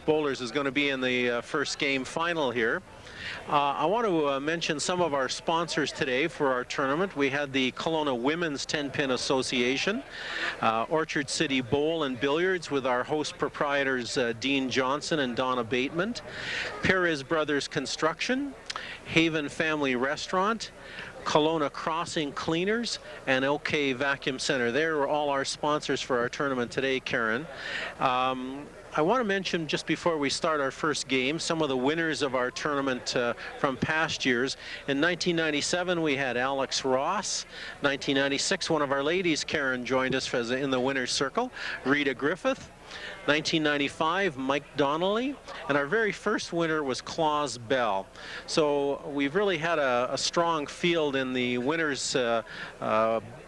bowlers is going to be in the first game final here. I want to mention some of our sponsors today for our tournament. We had the Kelowna Women's 10-Pin Association, Orchard City Bowl and Billiards with our host proprietors Dean Johnson and Donna Bateman, Perez Brothers Construction, Haven Family Restaurant, Kelowna Crossing Cleaners, and OK Vacuum Center. They were all our sponsors for our tournament today, Karen. I want to mention, just before we start our first game, some of the winners of our tournament from past years. In 1997, we had Alex Ross. 1996, one of our ladies, Karen, joined us in the winner's circle. Rita Griffith. 1995, Mike Donnelly, and our very first winner was Claus Bell. So we've really had a strong field in the winners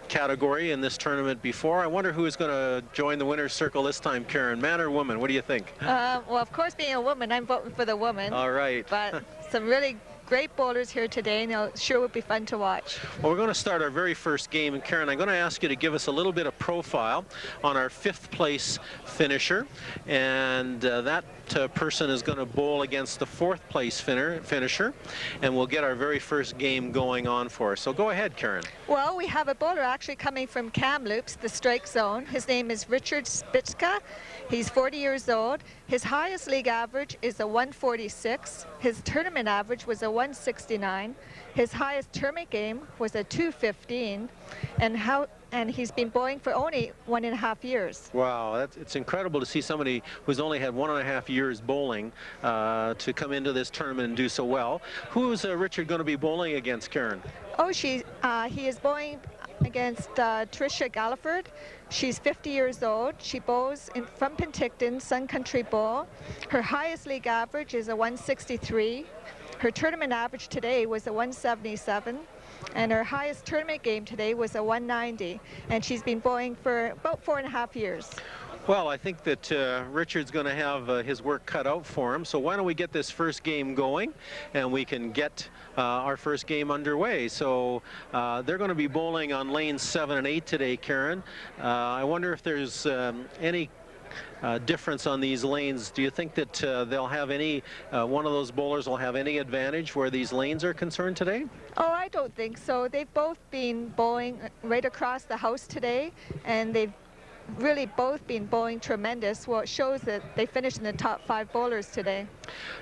category in this tournament before. I wonder who is going to join the winner's circle this time, Karen, man or woman? What do you think? Well, of course, being a woman, I'm voting for the woman. All right. But some really great bowlers here today, and it sure would be fun to watch. Well, we're going to start our very first game, and Karen, I'm going to ask you to give us a little bit of profile on our 5th place finisher, and that person is going to bowl against the 4th place finisher, and we'll get our very first game going on for us. So go ahead, Karen. Well, we have a bowler actually coming from Kamloops, the strike zone. His name is Richard Spitzka. He's 40 years old. His highest league average is a 146. His tournament average was a 169. His highest tournament game was a 215. And he's been bowling for only 1.5 years. Wow, it's incredible to see somebody who's only had 1.5 years bowling to come into this tournament and do so well. Who is Richard going to be bowling against, Karen? Oh, he is bowling against Tricia Galliford. She's 50 years old. She bowls from Penticton, Sun Country Bowl. Her highest league average is a 163. Her tournament average today was a 177. And her highest tournament game today was a 190. And she's been bowling for about 4.5 years. Well, I think that Richard's going to have his work cut out for him. So why don't we get this first game going, and we can get our first game underway. So they're going to be bowling on lanes 7 and 8 today, Karen. I wonder if there's any difference on these lanes. Do you think that they'll have any, one of those bowlers will have any advantage where these lanes are concerned today? Oh, I don't think so. They've both been bowling right across the house today, and they've really both been bowling tremendous. Well, it shows that they finished in the top 5 bowlers today.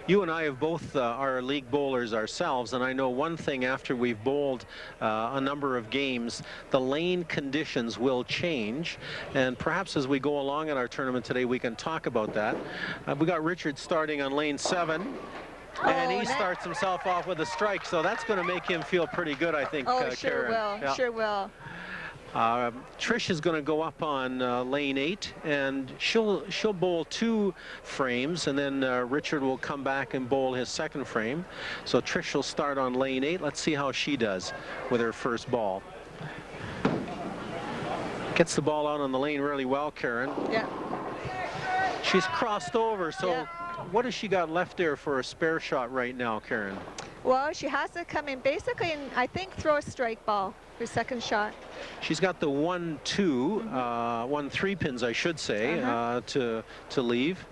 You and I have both our league bowlers ourselves, and I know one thing: after we've bowled a number of games, the lane conditions will change, and perhaps as we go along in our tournament today, we can talk about that. We got Richard starting on lane 7. And he starts himself off with a strike, so that's going to make him feel pretty good, I think, Karen. Sure will, yeah. Sure will. Trish is going to go up on lane 8, and she'll bowl 2 frames, and then Richard will come back and bowl his 2nd frame. So Trish will start on lane 8. Let's see how she does with her first ball. Gets the ball out on the lane really well, Karen. Yeah. She's crossed over, so yeah. What has she got left there for a spare shot right now, Karen? Well, she has to come in basically and I think throw a strike ball for 2nd shot. She's got the 1-2, 1-3 pins, I should say, to leave.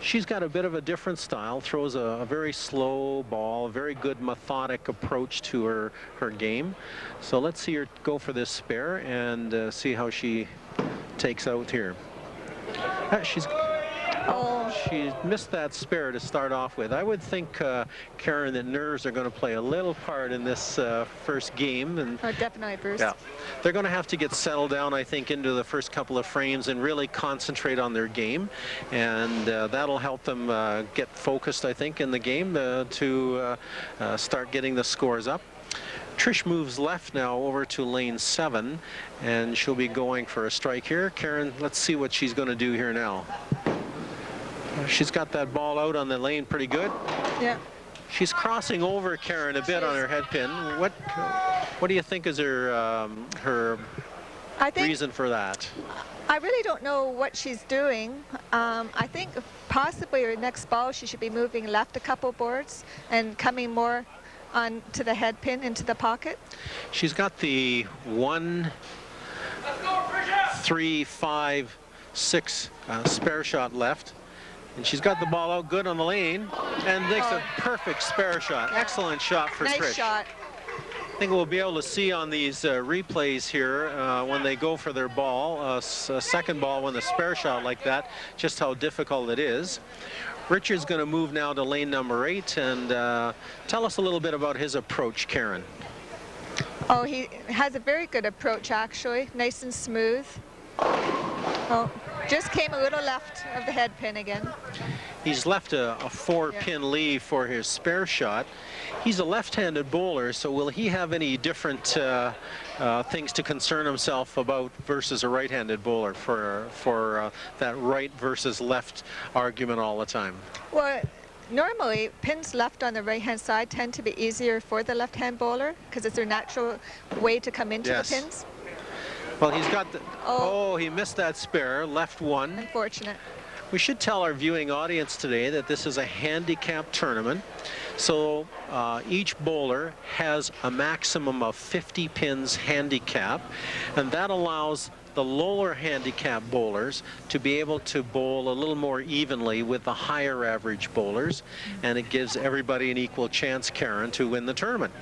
She's got a bit of a different style, throws a very slow ball, a very good methodic approach to her game. So let's see her go for this spare and see how she takes out here. She missed that spare to start off with. I would think, Karen, that nerves are going to play a little part in this first game. And definitely, Bruce. Yeah, they're going to have to get settled down, I think, into the first couple of frames and really concentrate on their game. And that'll help them get focused, I think, in the game to start getting the scores up. Trish moves left now over to lane 7, and she'll be going for a strike here. Karen, let's see what she's going to do here now. She's got that ball out on the lane pretty good. Yeah. She's crossing over, Karen, a bit on her head pin. What do you think is her reason for that? I really don't know what she's doing. I think possibly her next ball she should be moving left a couple boards and coming more on to the head pin into the pocket. She's got the 1, 3, 5, 6 spare shot left. And she's got the ball out good on the lane and makes a perfect spare shot. Excellent shot for Trish. Nice shot. I think we'll be able to see on these replays here when they go for their ball, a second ball when the spare shot like that, just how difficult it is. Richard's going to move now to lane number 8 and tell us a little bit about his approach, Karen. Oh, he has a very good approach, actually. Nice and smooth. Oh, just came a little left of the head pin again. He's left a 4-pin lead for his spare shot. He's a left-handed bowler, so will he have any different things to concern himself about versus a right-handed bowler for that right versus left argument all the time? Well, normally pins left on the right-hand side tend to be easier for the left-hand bowler because it's their natural way to come into the pins. Well, he's got the... Oh, he missed that spare, left one. Unfortunate. We should tell our viewing audience today that this is a handicap tournament. So each bowler has a maximum of 50 pins handicap, and that allows the lower handicap bowlers to be able to bowl a little more evenly with the higher average bowlers, and it gives everybody an equal chance, Karen, to win the tournament.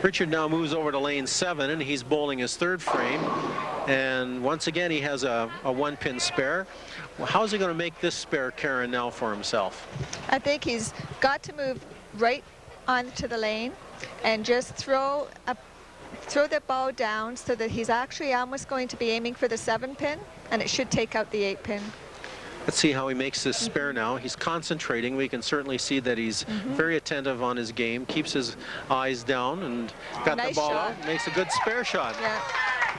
Richard now moves over to lane 7, and he's bowling his third frame. And once again, he has a 1-pin spare. Well, how's he going to make this spare, Karen, now for himself? I think he's got to move right onto the lane and just throw the ball down so that he's actually almost going to be aiming for the 7-pin, and it should take out the 8-pin. Let's see how he makes this spare now. He's concentrating. We can certainly see that he's very attentive on his game, keeps his eyes down, and got the ball out. Makes a good spare shot. Yeah.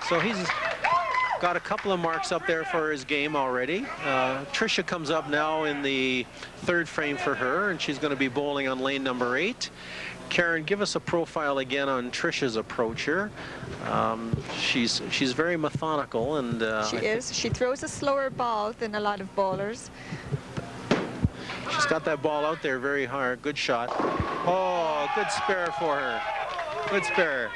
So he's got a couple of marks up there for his game already. Tricia comes up now in the 3rd frame for her, and she's going to be bowling on lane number 8. Karen, give us a profile again on Tricia's approach here. She's very methodical, and she is. She throws a slower ball than a lot of bowlers. She's got that ball out there very hard. Good shot. Oh, good spare for her. Good spare.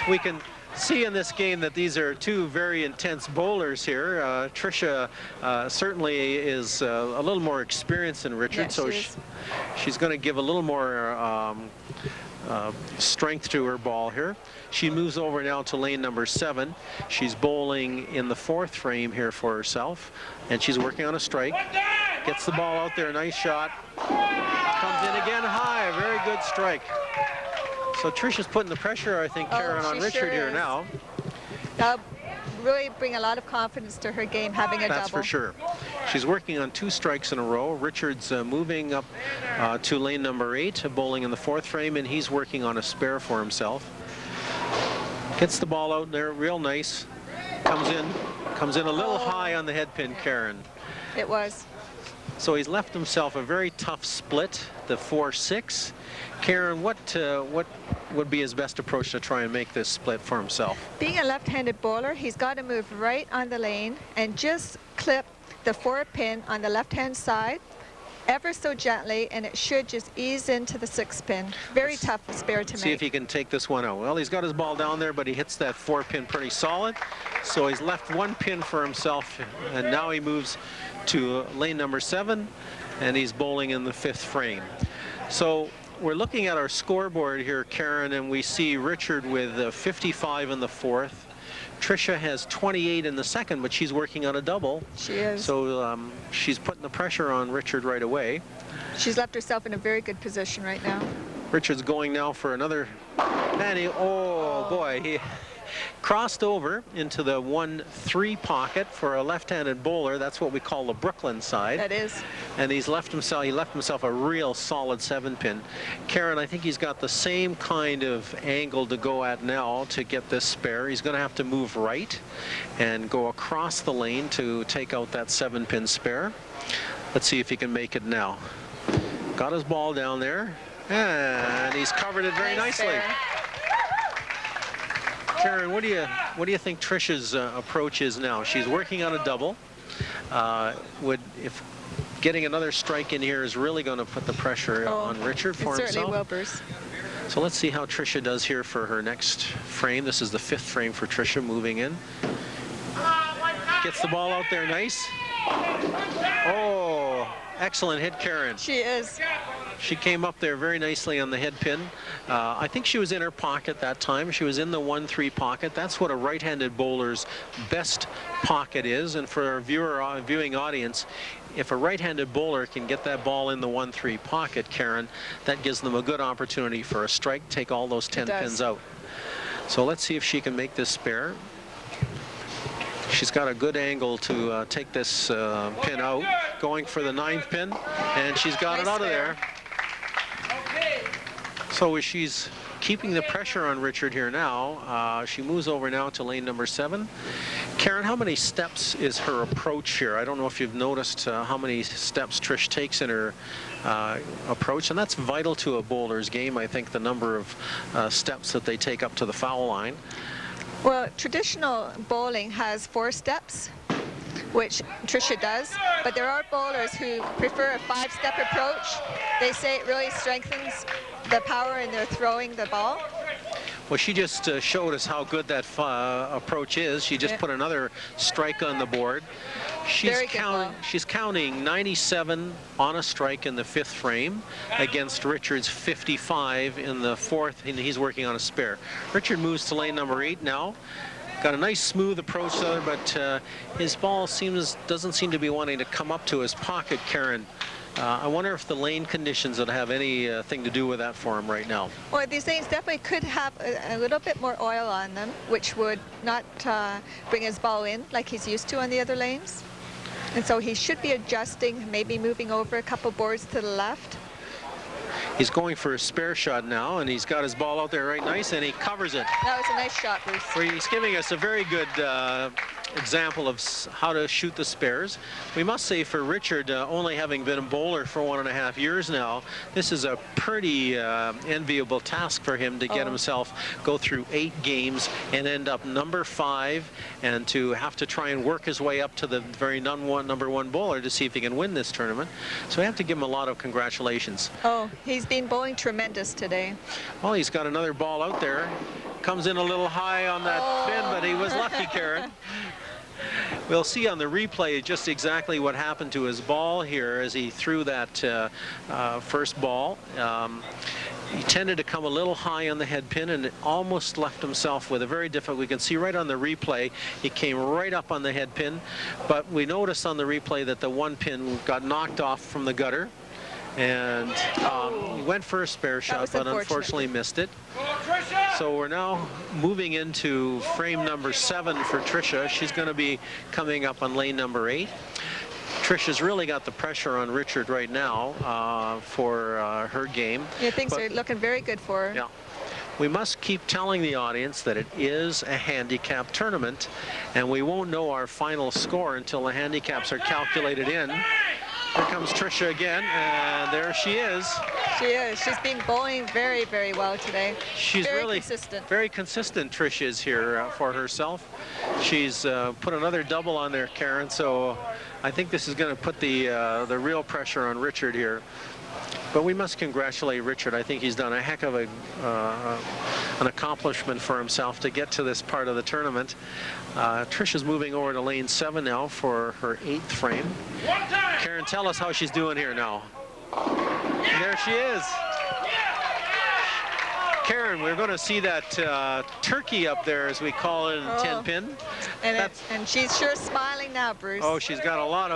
We can see in this game that these are two very intense bowlers here. Tricia certainly is a little more experienced than Richard, yes, so she's going to give a little more strength to her ball here. She moves over now to lane number 7. She's bowling in the 4th frame here for herself, and she's working on a strike. Gets the ball out there, nice shot. Comes in again high, very good strike. So Tricia's putting the pressure, I think, Karen, on Richard here now. That'll really bring a lot of confidence to her game, having a double. That's for sure. She's working on 2 strikes in a row. Richard's moving up to lane number 8, bowling in the 4th frame, and he's working on a spare for himself. Gets the ball out there, real nice. Comes in a little high on the head pin, Karen. It was. So he's left himself a very tough split, the 4-6. Karen, what would be his best approach to try and make this split for himself? Being a left-handed bowler, he's got to move right on the lane and just clip the 4-pin on the left-hand side ever so gently, and it should just ease into the 6-pin. Very tough spare to make. See if he can take this one out. Well, he's got his ball down there, but he hits that 4-pin pretty solid. So he's left 1 pin for himself, and now he moves to lane number 7, and he's bowling in the 5th frame. So we're looking at our scoreboard here, Karen, and we see Richard with 55 in the 4th. Tricia has 28 in the 2nd, but she's working on a double. She is. So she's putting the pressure on Richard right away. She's left herself in a very good position right now. Richard's going now for another, and boy, he crossed over into the 1-3 pocket for a left-handed bowler. That's what we call the Brooklyn side. That is. And he left himself a real solid 7-pin. Karen, I think he's got the same kind of angle to go at now to get this spare. He's going to have to move right and go across the lane to take out that 7-pin spare. Let's see if he can make it now. Got his ball down there, and he's covered it very nicely. Spare. Karen, what do you think Tricia's approach is now? She's working on a double. If getting another strike in here is really going to put the pressure on Richard for himself? It certainly will, Bruce. So let's see how Tricia does here for her next frame. This is the 5th frame for Tricia, moving in. Gets the ball out there nice. Oh, Excellent hit, Karen. She is. She came up there very nicely on the head pin. I think she was in her pocket that time. She was in the 1-3 pocket. That's what a right-handed bowler's best pocket is. And for our viewing audience, if a right-handed bowler can get that ball in the 1-3 pocket, Karen, that gives them a good opportunity for a strike, take all those 10 pins out. So let's see if she can make this spare. She's got a good angle to take this pin out, going for the 9th pin, and she's got it out of there. So she's keeping the pressure on Richard here now. She moves over now to lane number 7. Karen, how many steps is her approach here? I don't know if you've noticed how many steps Trish takes in her approach, and that's vital to a bowler's game, I think, the number of steps that they take up to the foul line. Well, traditional bowling has 4 steps, which Tricia does, but there are bowlers who prefer a 5-step approach. They say it really strengthens the power in their throwing the ball. Well, she just showed us how good that approach is. She just put another strike on the board. She's counting 97 on a strike in the 5th frame against Richard's 55 in the 4th, and he's working on a spare. Richard moves to lane number 8 now. Got a nice smooth approach there, but his ball doesn't seem to be wanting to come up to his pocket, Karen. I wonder if the lane conditions would have anything to do with that for him right now. Well, these lanes definitely could have a little bit more oil on them, which would not bring his ball in like he's used to on the other lanes. And so he should be adjusting, maybe moving over a couple boards to the left. He's going for a spare shot now, and he's got his ball out there right nice, and he covers it. That was a nice shot, Bruce. Where he's giving us a very good example of how to shoot the spares. We must say for Richard, only having been a bowler for 1.5 years now, this is a pretty enviable task for him to get himself go through 8 games and end up number 5, and to have to try and work his way up to the very number 1 bowler to see if he can win this tournament. So we have to give him a lot of congratulations. Oh, he's been bowling tremendous today. Well, he's got another ball out there. Comes in a little high on that pin, but he was lucky, Karen. We'll see on the replay just exactly what happened to his ball here as he threw that first ball. He tended to come a little high on the head pin and almost left himself with a very difficult. We can see right on the replay, he came right up on the head pin, but we noticed on the replay that the 1 pin got knocked off from the gutter. And he went for a spare shot, but unfortunately missed it. So we're now moving into frame number 7 for Tricia. She's going to be coming up on lane number 8. Tricia's really got the pressure on Richard right now for her game. Yeah, things are looking very good for her. Yeah. We must keep telling the audience that it is a handicap tournament, and we won't know our final score until the handicaps are calculated in. Here comes Tricia again, and there she is. She is. She's been bowling very, very well today. She's very really consistent. Very consistent, Tricia is here for herself. She's put another double on there, Karen, so I think this is going to put the real pressure on Richard here. But we must congratulate Richard. I think he's done a heck of an accomplishment for himself to get to this part of the tournament. Tricia's moving over to lane 7 now for her 8th frame. Karen, tell us how she's doing here now. And there she is. Karen, we're going to see that turkey up there, as we call it, in 10 pin. And she's sure smiling now, Bruce. Oh, she's got a lot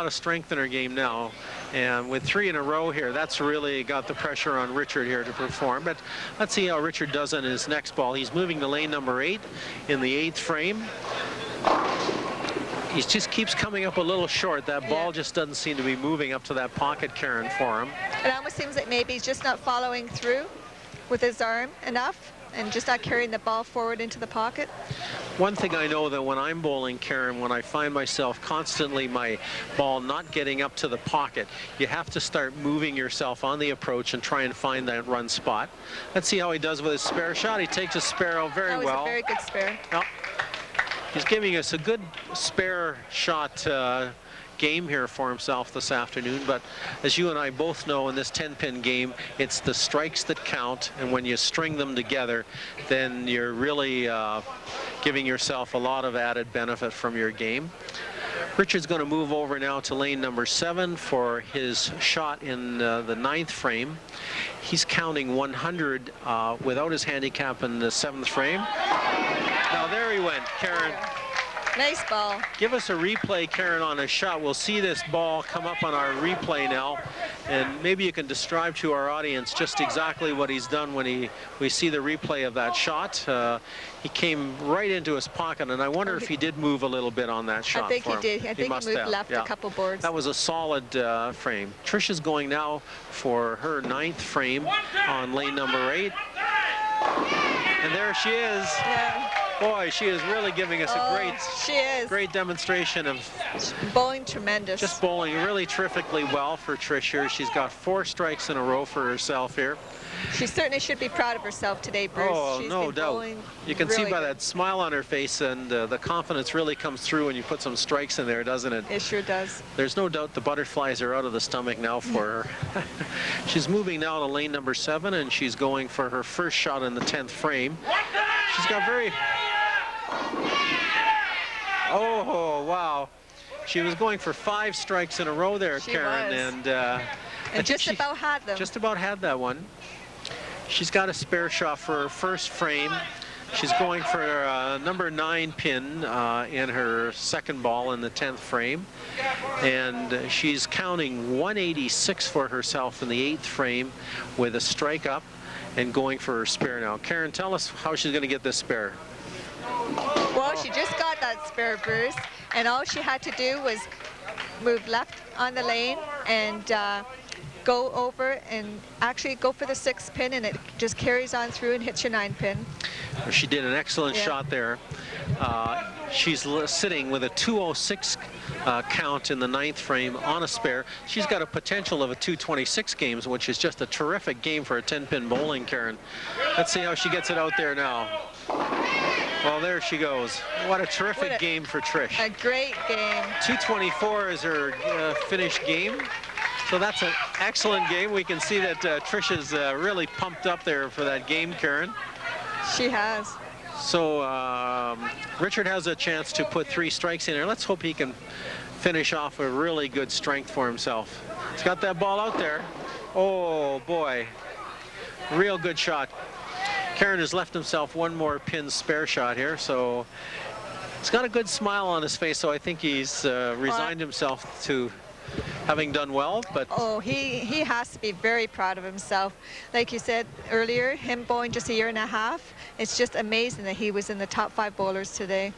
of strength in her game now, and with 3 in a row here, that's really got the pressure on Richard here to perform. But let's see how Richard does on his next ball. He's moving to lane number 8 in the 8th frame. He just keeps coming up a little short. That ball just doesn't seem to be moving up to that pocket, Karen, for him. It almost seems like maybe he's just not following through with his arm enough and just not carrying the ball forward into the pocket. One thing I know that when I'm bowling, Karen, when I find myself constantly my ball not getting up to the pocket, you have to start moving yourself on the approach and try and find that run spot. Let's see how he does with his spare shot. He takes his spare out very well. That was a very good spare. Well, he's giving us a good spare shot game here for himself this afternoon, but as you and I both know, in this 10-pin game, it's the strikes that count, and when you string them together, then you're really giving yourself a lot of added benefit from your game. Richard's going to move over now to lane number 7 for his shot in the 9th frame. He's counting 100 without his handicap in the 7th frame. Now there he went, Karen. Nice ball. Give us a replay, Karen, on a shot. We'll see this ball come up on our replay now, and maybe you can describe to our audience just exactly what he's done when we see the replay of that shot. He came right into his pocket, and I wonder if he did move a little bit on that shot. I think he did. I think he moved left a couple boards. That was a solid frame. Trisha's going now for her 9th frame on lane number 8. And there she is. Yeah. Boy, she is really giving us a great demonstration of bowling tremendous. Just bowling really terrifically well for Trish. She's got 4 strikes in a row for herself here. She certainly should be proud of herself today, Bruce. Oh, She's no doubt. You can see by good. that smile on her face, and the confidence really comes through when you put some strikes in there, doesn't it? It sure does. There's no doubt the butterflies are out of the stomach now for her. She's moving now to lane number 7, and she's going for her first shot in the 10th frame. She's got very... Oh, wow. She was going for 5 strikes in a row there, Karen. And just about had them. Just about had that one. She's got a spare shot for her first frame. She's going for number 9 pin in her second ball in the 10th frame. And she's counting 186 for herself in the 8th frame with a strike up and going for her spare now. Karen, tell us how she's going to get this spare. Well, she just got that spare, Bruce, and all she had to do was move left on the lane and go over and actually go for the 6th pin, and it just carries on through and hits your 9 pin. She did an excellent shot there. She's sitting with a 206 count in the 9th frame on a spare. She's got a potential of a 226 games, which is just a terrific game for a 10-pin bowling, Karen. Let's see how she gets it out there now. Well, there she goes. What a terrific game for Trish. A great game. 224 is her finished game. So that's an excellent game. We can see that Trish is really pumped up there for that game, Karen. She has. So Richard has a chance to put 3 strikes in there. Let's hope he can finish off a really good strength for himself. He's got that ball out there. Oh, boy. Real good shot. Karen has left himself 1 more pin spare shot here, so he's got a good smile on his face, so I think he's resigned himself to having done well. But he has to be very proud of himself. Like you said earlier, him bowling just a year and a half, it's just amazing that he was in the top 5 bowlers today.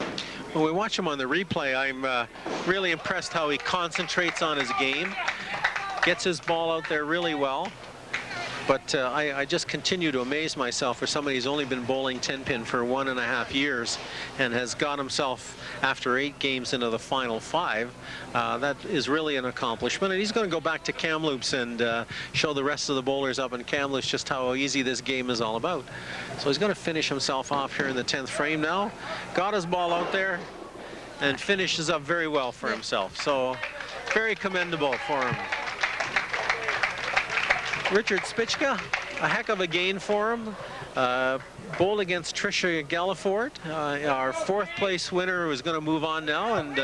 When we watch him on the replay, I'm really impressed how he concentrates on his game, gets his ball out there really well. But I just continue to amaze myself for somebody who's only been bowling 10-pin for 1.5 years and has got himself, after 8 games, into the final 5. That is really an accomplishment. And he's going to go back to Kamloops and show the rest of the bowlers up in Kamloops just how easy this game is all about. So he's going to finish himself off here in the 10th frame now. Got his ball out there and finishes up very well for himself. So very commendable for him. Richard Spichka, a heck of a gain for him. Bowled against Tricia Galliford, our 4th place winner, who is going to move on now and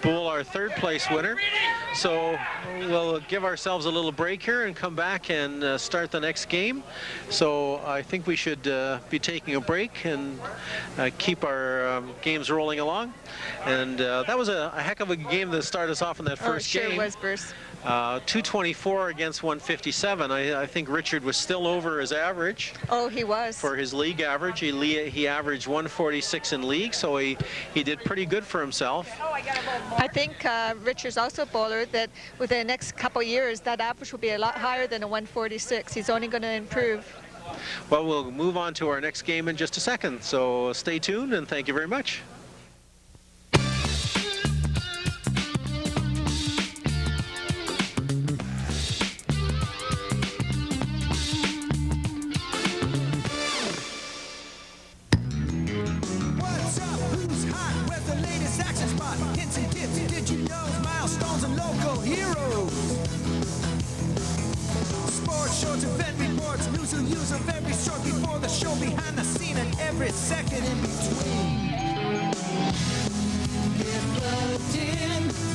bowl our 3rd place winner. So we'll give ourselves a little break here and come back and start the next game. So I think we should be taking a break and keep our games rolling along. And that was a heck of a game to start us off in that first game. Sure was, Bruce. 224 against 157. I think Richard was still over his average. Oh, he was. For his league average, he averaged 146 in league, so he did pretty good for himself. I think Richard's also a bowler that within the next couple of years, that average will be a lot higher than a 146. He's only going to improve. Well, we'll move on to our next game in just a second, so stay tuned and thank you very much. Second in between. Get plugged in.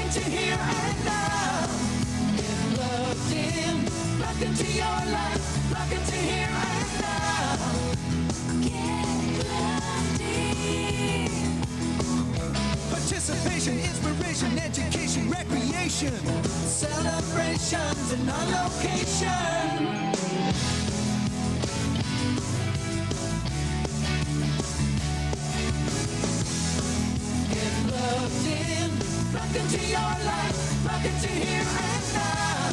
into here and now. Get plugged in, plug into your life, plug into here and now. Get plugged in. Participation, inspiration, education, recreation, celebrations in our location. Plugged in, plugged into your life, plugged into here and now.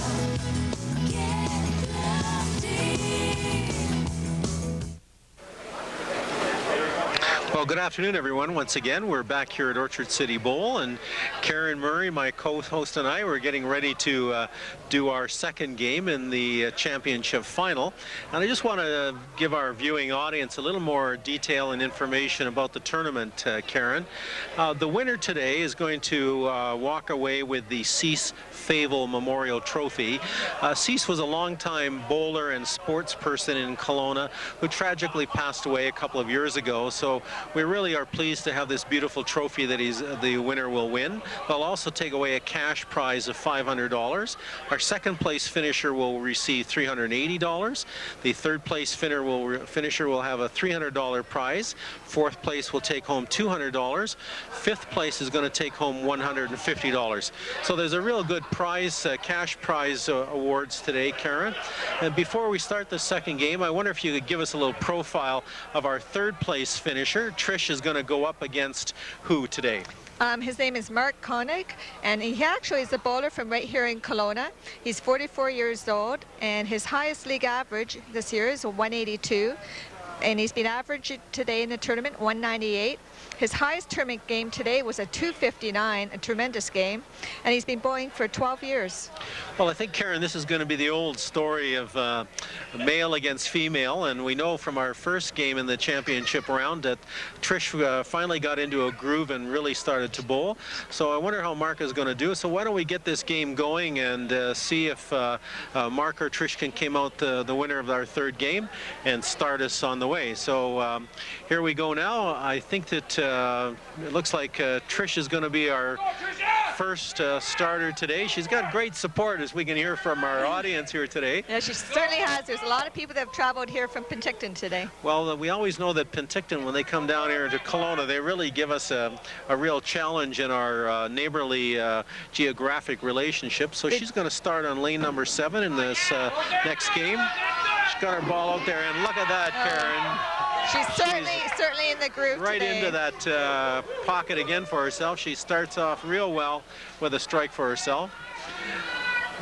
Get plugged in. Well, good afternoon, everyone. Once again, we're back here at Orchard City Bowl, and Karen Murray, my co-host, and I, we're getting ready to do our second game in the championship final. And I just want to give our viewing audience a little more detail and information about the tournament, Karen. The winner today is going to walk away with the Cease Favel Memorial Trophy. Cease was a longtime bowler and sports person in Kelowna who tragically passed away a couple of years ago. So we really are pleased to have this beautiful trophy that the winner will win. They'll also take away a cash prize of $500. Our second place finisher will receive $380. The third place finisher will have a $300 prize. Fourth place will take home $200. Fifth place is going to take home $150. So there's a real good prize, cash prize awards today, Karen. And before we start the second game, I wonder if you could give us a little profile of our third place finisher. Trish is going to go up against who today? His name is Mark Koenig, and he actually is a bowler from right here in Kelowna. He's 44 years old, and his highest league average this year is a 182. And he's been averaging today in the tournament 198. His highest tournament game today was a 259, a tremendous game, and he's been bowling for 12 years. Well, I think, Karen, this is going to be the old story of male against female, and we know from our first game in the championship round that Trish finally got into a groove and really started to bowl. So I wonder how Mark is going to do. So why don't we get this game going and see if Mark or Trish can come out the winner of our third game and start us on the way. So here we go now. I think that it looks like Trish is going to be our first starter today. She's got great support, as we can hear from our audience here today. Yeah, she certainly has. There's a lot of people that have traveled here from Penticton today. Well, we always know that Penticton, when they come down here to Kelowna, they really give us a real challenge in our neighborly geographic relationship. So she's going to start on lane number 7 in this next game. She's got her ball out there, and look at that, Karen. She's certainly in the groove right today. Into that pocket again for herself. She starts off real well with a strike for herself.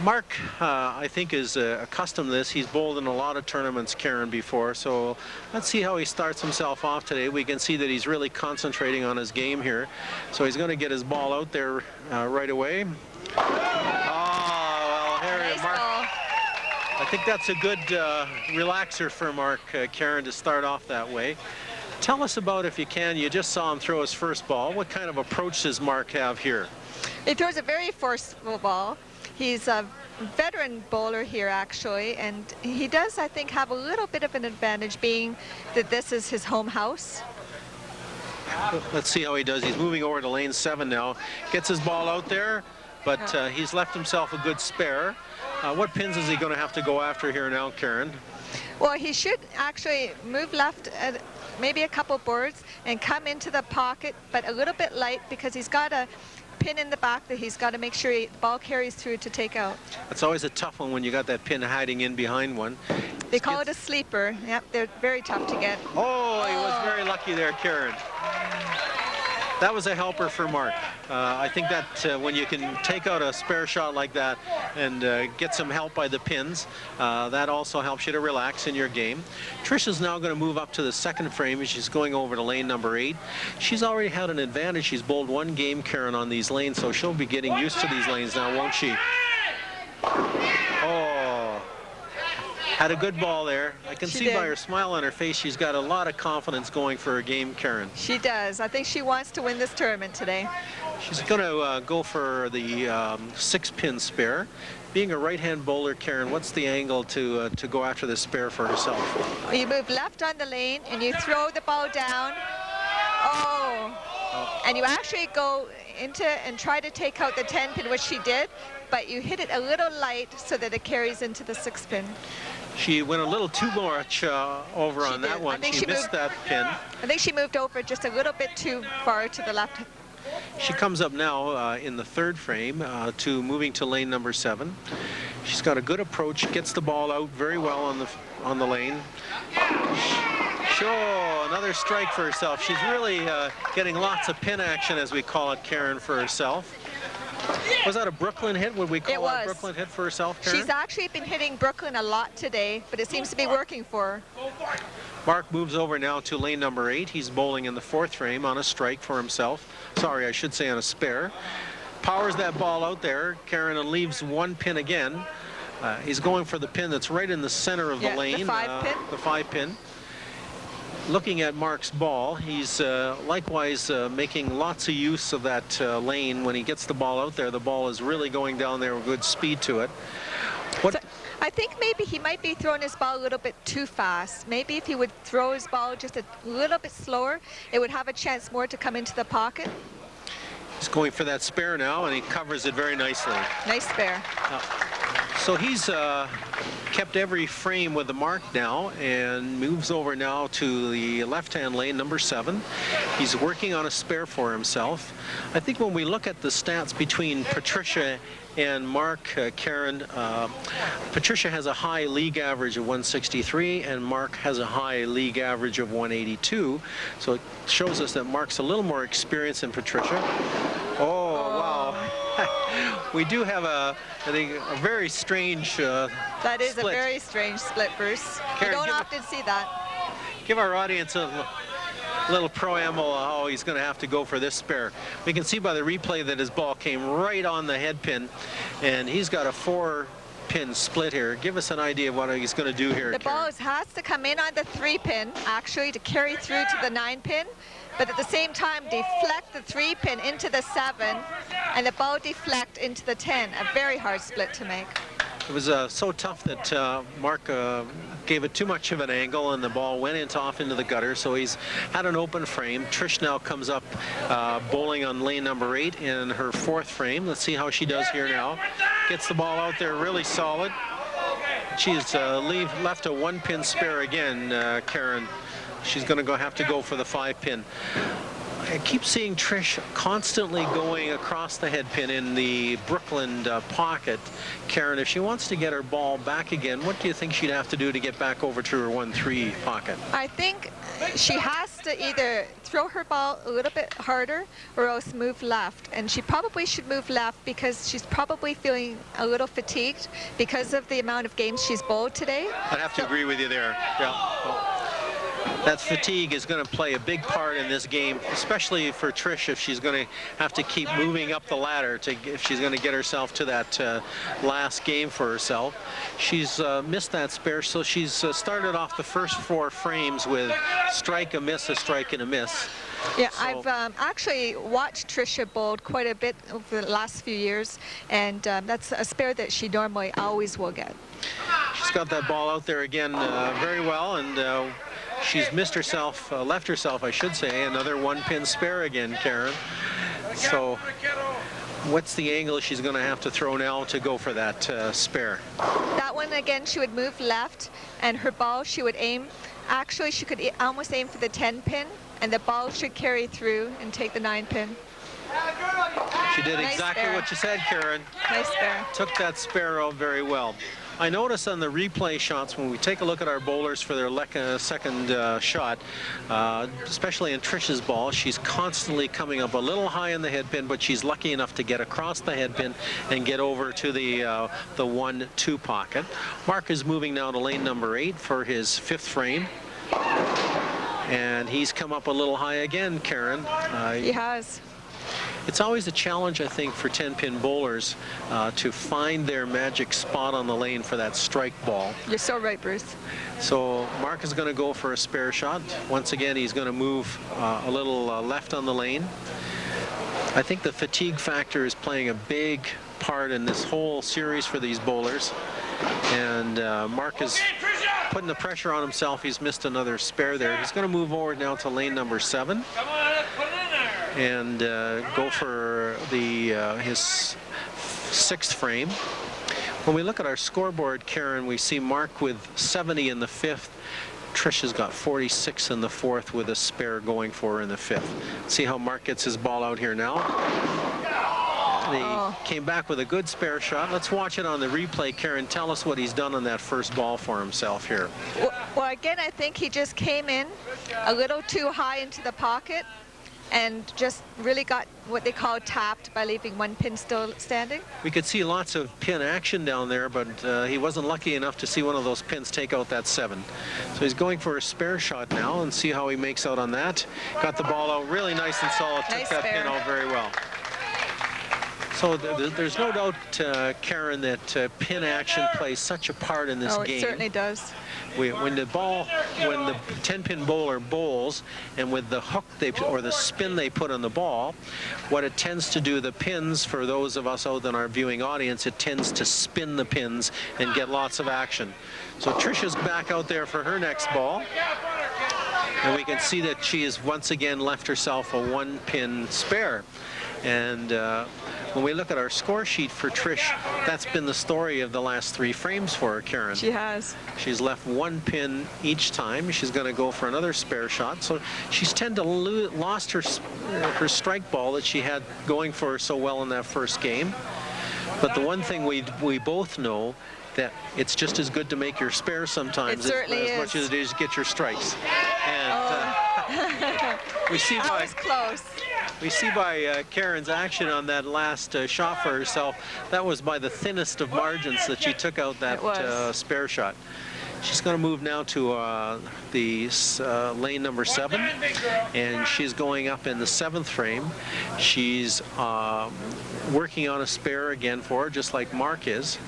Mark, I think, is accustomed to this. He's bowled in a lot of tournaments, Karen, before. So let's see how he starts himself off today. We can see that he's really concentrating on his game here. So he's going to get his ball out there right away. Oh, well, here, nice Mark. Ball. I think that's a good relaxer for Mark, Karen, to start off that way. Tell us about, if you can, you just saw him throw his first ball. What kind of approach does Mark have here? He throws a very forceful ball. He's a veteran bowler here, actually, and he does, I think, have a little bit of an advantage, being that this is his home house. Let's see how he does. He's moving over to lane 7 now. Gets his ball out there, but he's left himself a good spare. What pins is he going to have to go after here now, Karen? Well, he should actually move left maybe a couple boards and come into the pocket, but a little bit light, because he's got a pin in the back that he's got to make sure the ball carries through to take out. It's always a tough one when you got that pin hiding in behind one. They call it a sleeper. Yep, they're very tough to get. Oh, he was very lucky there, Karen. That was a helper for Mark. I think that when you can take out a spare shot like that and get some help by the pins, that also helps you to relax in your game. Trish is now going to move up to the second frame, and she's going over to lane number 8. She's already had an advantage. She's bowled one game, Karen, on these lanes, so she'll be getting used to these lanes now, won't she? Oh. Had a good ball there. I can see by her smile on her face she's got a lot of confidence going for her game, Karen. She does. I think she wants to win this tournament today. She's going to go for the 6-pin spare. Being a right-hand bowler, Karen, what's the angle to go after the spare for herself? You move left on the lane and you throw the ball down. Oh. And you actually go into and try to take out the 10 pin, which she did, but you hit it a little light so that it carries into the 6 pin. She went a little too much over on that one. She missed that pin. I think she moved over just a little bit too far to the left. She comes up now in the 3rd frame to moving to lane number 7. She's got a good approach, gets the ball out very well on the lane. Sure, another strike for herself. She's really getting lots of pin action, as we call it, Karen, for herself. Was that a Brooklyn hit? Would we call that a Brooklyn hit for herself, Karen? She's actually been hitting Brooklyn a lot today, but it seems to be working for her. Mark moves over now to lane number 8. He's bowling in the 4th frame on a strike for himself. Sorry, I should say on a spare. Powers that ball out there, Karen, and leaves 1 pin again. He's going for the pin that's right in the center of the lane. The 5 pin. The 5 pin. Looking at Mark's ball, he's likewise making lots of use of that lane. When he gets the ball out there, the ball is really going down there with good speed to it. So I think maybe he might be throwing his ball a little bit too fast. Maybe if he would throw his ball just a little bit slower, it would have a chance more to come into the pocket. He's going for that spare now, and he covers it very nicely. Nice spare. So he's kept every frame with the mark now and moves over now to the left-hand lane, number 7. He's working on a spare for himself. I think when we look at the stats between Patricia and Mark, Karen, Patricia has a high league average of 163 and Mark has a high league average of 182. So it shows us that Mark's a little more experienced than Patricia. Oh, wow. We do have I think, a very strange That is split. a very strange split, Bruce. Karen, you don't often see that. Give our audience a little preamble of how he's going to have to go for this spare. We can see by the replay that his ball came right on the head pin, and he's got a 4-pin split here. Give us an idea of what he's going to do here. The ball has to come in on the 3 pin, actually, to carry through to the 9 pin. But at the same time, deflect the 3 pin into the 7, and the ball deflect into the 10. A very hard split to make. It was so tough that Mark gave it too much of an angle, and the ball went off into the gutter. So he's had an open frame. Trish now comes up bowling on lane number 8 in her 4th frame. Let's see how she does here now. Gets the ball out there really solid. She's left a 1-pin spare again, Karen. She's going to have to go for the 5 pin. I keep seeing Trish constantly going across the head pin in the Brooklyn pocket. Karen, if she wants to get her ball back again, what do you think she'd have to do to get back over to her 1-3 pocket? I think she has to either throw her ball a little bit harder or else move left. And she probably should move left because she's probably feeling a little fatigued because of the amount of games she's bowled today. I'd have to agree with you there. Yeah. Well, that fatigue is going to play a big part in this game, especially for Trish if she's going to have to keep moving up the ladder if she's going to get herself to that last game for herself. She's missed that spare, so she's started off the first 4 frames with strike, a miss, a strike, and a miss. Yeah, So, I've actually watched Tricia bowl quite a bit over the last few years, and that's a spare that she normally always will get. she's got that ball out there again very well, and she's missed herself, left herself, I should say, another 1-pin spare again, Karen. So what's the angle she's going to have to throw now to go for that spare? That one, again, she would move left, and her ball, she would aim. Actually, she could almost aim for the 10 pin, and the ball should carry through and take the 9 pin. She did Nice exactly spare. what you said, Karen. Nice spare. Took that spare out very well. I notice on the replay shots, when we take a look at our bowlers for their second shot, especially in Trish's ball, she's constantly coming up a little high in the head pin, but she's lucky enough to get across the head pin and get over to the 1-2 pocket. Mark is moving now to lane number 8 for his 5th frame. And he's come up a little high again, Karen. He has. It's always a challenge, I think, for 10-pin bowlers to find their magic spot on the lane for that strike ball. You're so right, Bruce. So Mark is going to go for a spare shot. Once again, he's going to move a little left on the lane. I think the fatigue factor is playing a big part in this whole series for these bowlers. And Mark is putting the pressure on himself. He's missed another spare there. He's going to move over now to lane number 7. and go for the his 6th frame. When we look at our scoreboard, Karen, we see Mark with 70 in the 5th. Trish has got 46 in the 4th with a spare going for her in the 5th. See how Mark gets his ball out here now. He came back with a good spare shot. Let's watch it on the replay. Karen, tell us what he's done on that first ball for himself here. Well, again, I think he just came in a little too high into the pocket and just really got what they call tapped by leaving one pin still standing. We could see lots of pin action down there, but he wasn't lucky enough to see one of those pins take out that 7. So he's going for a spare shot now and see how he makes out on that. Got the ball out really nice and solid. Nice Took that spare. pin out very well. So there's no doubt, Karen, that pin action plays such a part in this game. It certainly does. When the 10-pin bowler bowls, and with the hook or the spin they put on the ball, what it tends to do, the pins, for those of us out in our viewing audience, it tends to spin the pins and get lots of action. So Trisha's back out there for her next ball. And we can see that she has once again left herself a 1-pin spare. And when we look at our score sheet for Trish, that's been the story of the last 3 frames for her, Karen. She has. She's left 1 pin each time. She's going to go for another spare shot. So she's lost her strike ball that she had going for her so well in that first game. But the one thing we both know, that it's just as good to make your spare sometimes as much as it is to get your strikes. And we see That was close. We see by Karen's action on that last shot for herself, that was by the thinnest of margins that she took out that spare shot. She's going to move now to the lane number 7, and she's going up in the 7th frame. She's working on a spare again for her, just like Mark is.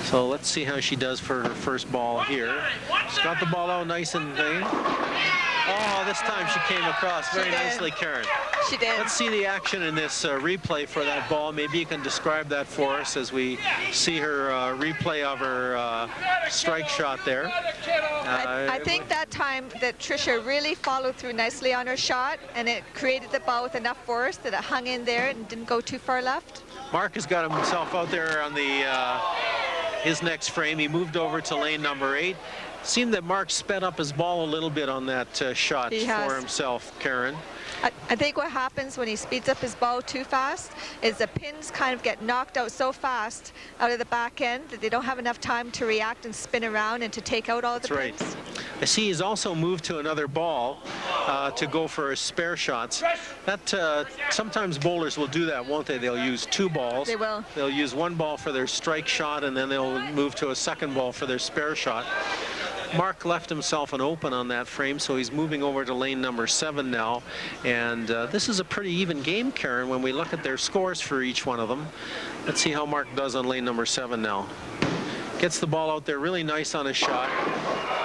So let's see how she does for her first ball here. She's got the ball out nice and clean. Oh, this time she came across very nicely, Karen. She did. Let's see the action in this replay for that ball. Maybe you can describe that for us as we see her replay of her strike shot there. I think that time that Tricia really followed through nicely on her shot, and it created the ball with enough force that it hung in there and didn't go too far left. Mark has got himself out there on the his next frame. He moved over to lane number 8. Seemed that Mark sped up his ball a little bit on that shot for himself, Karen. I think what happens when he speeds up his ball too fast is the pins kind of get knocked out so fast out of the back end that they don't have enough time to react and spin around and to take out all the pins. Right. I see he's also moved to another ball to go for his spare shots. That sometimes bowlers will do that, won't they? They'll use 2 balls. They will. They'll use 1 ball for their strike shot, and then they'll move to a 2nd ball for their spare shot. Mark left himself an open on that frame, so he's moving over to lane number 7 now. And this is a pretty even game, Karen, when we look at their scores for each one of them. Let's see how Mark does on lane number 7 now. Gets the ball out there really nice on his shot.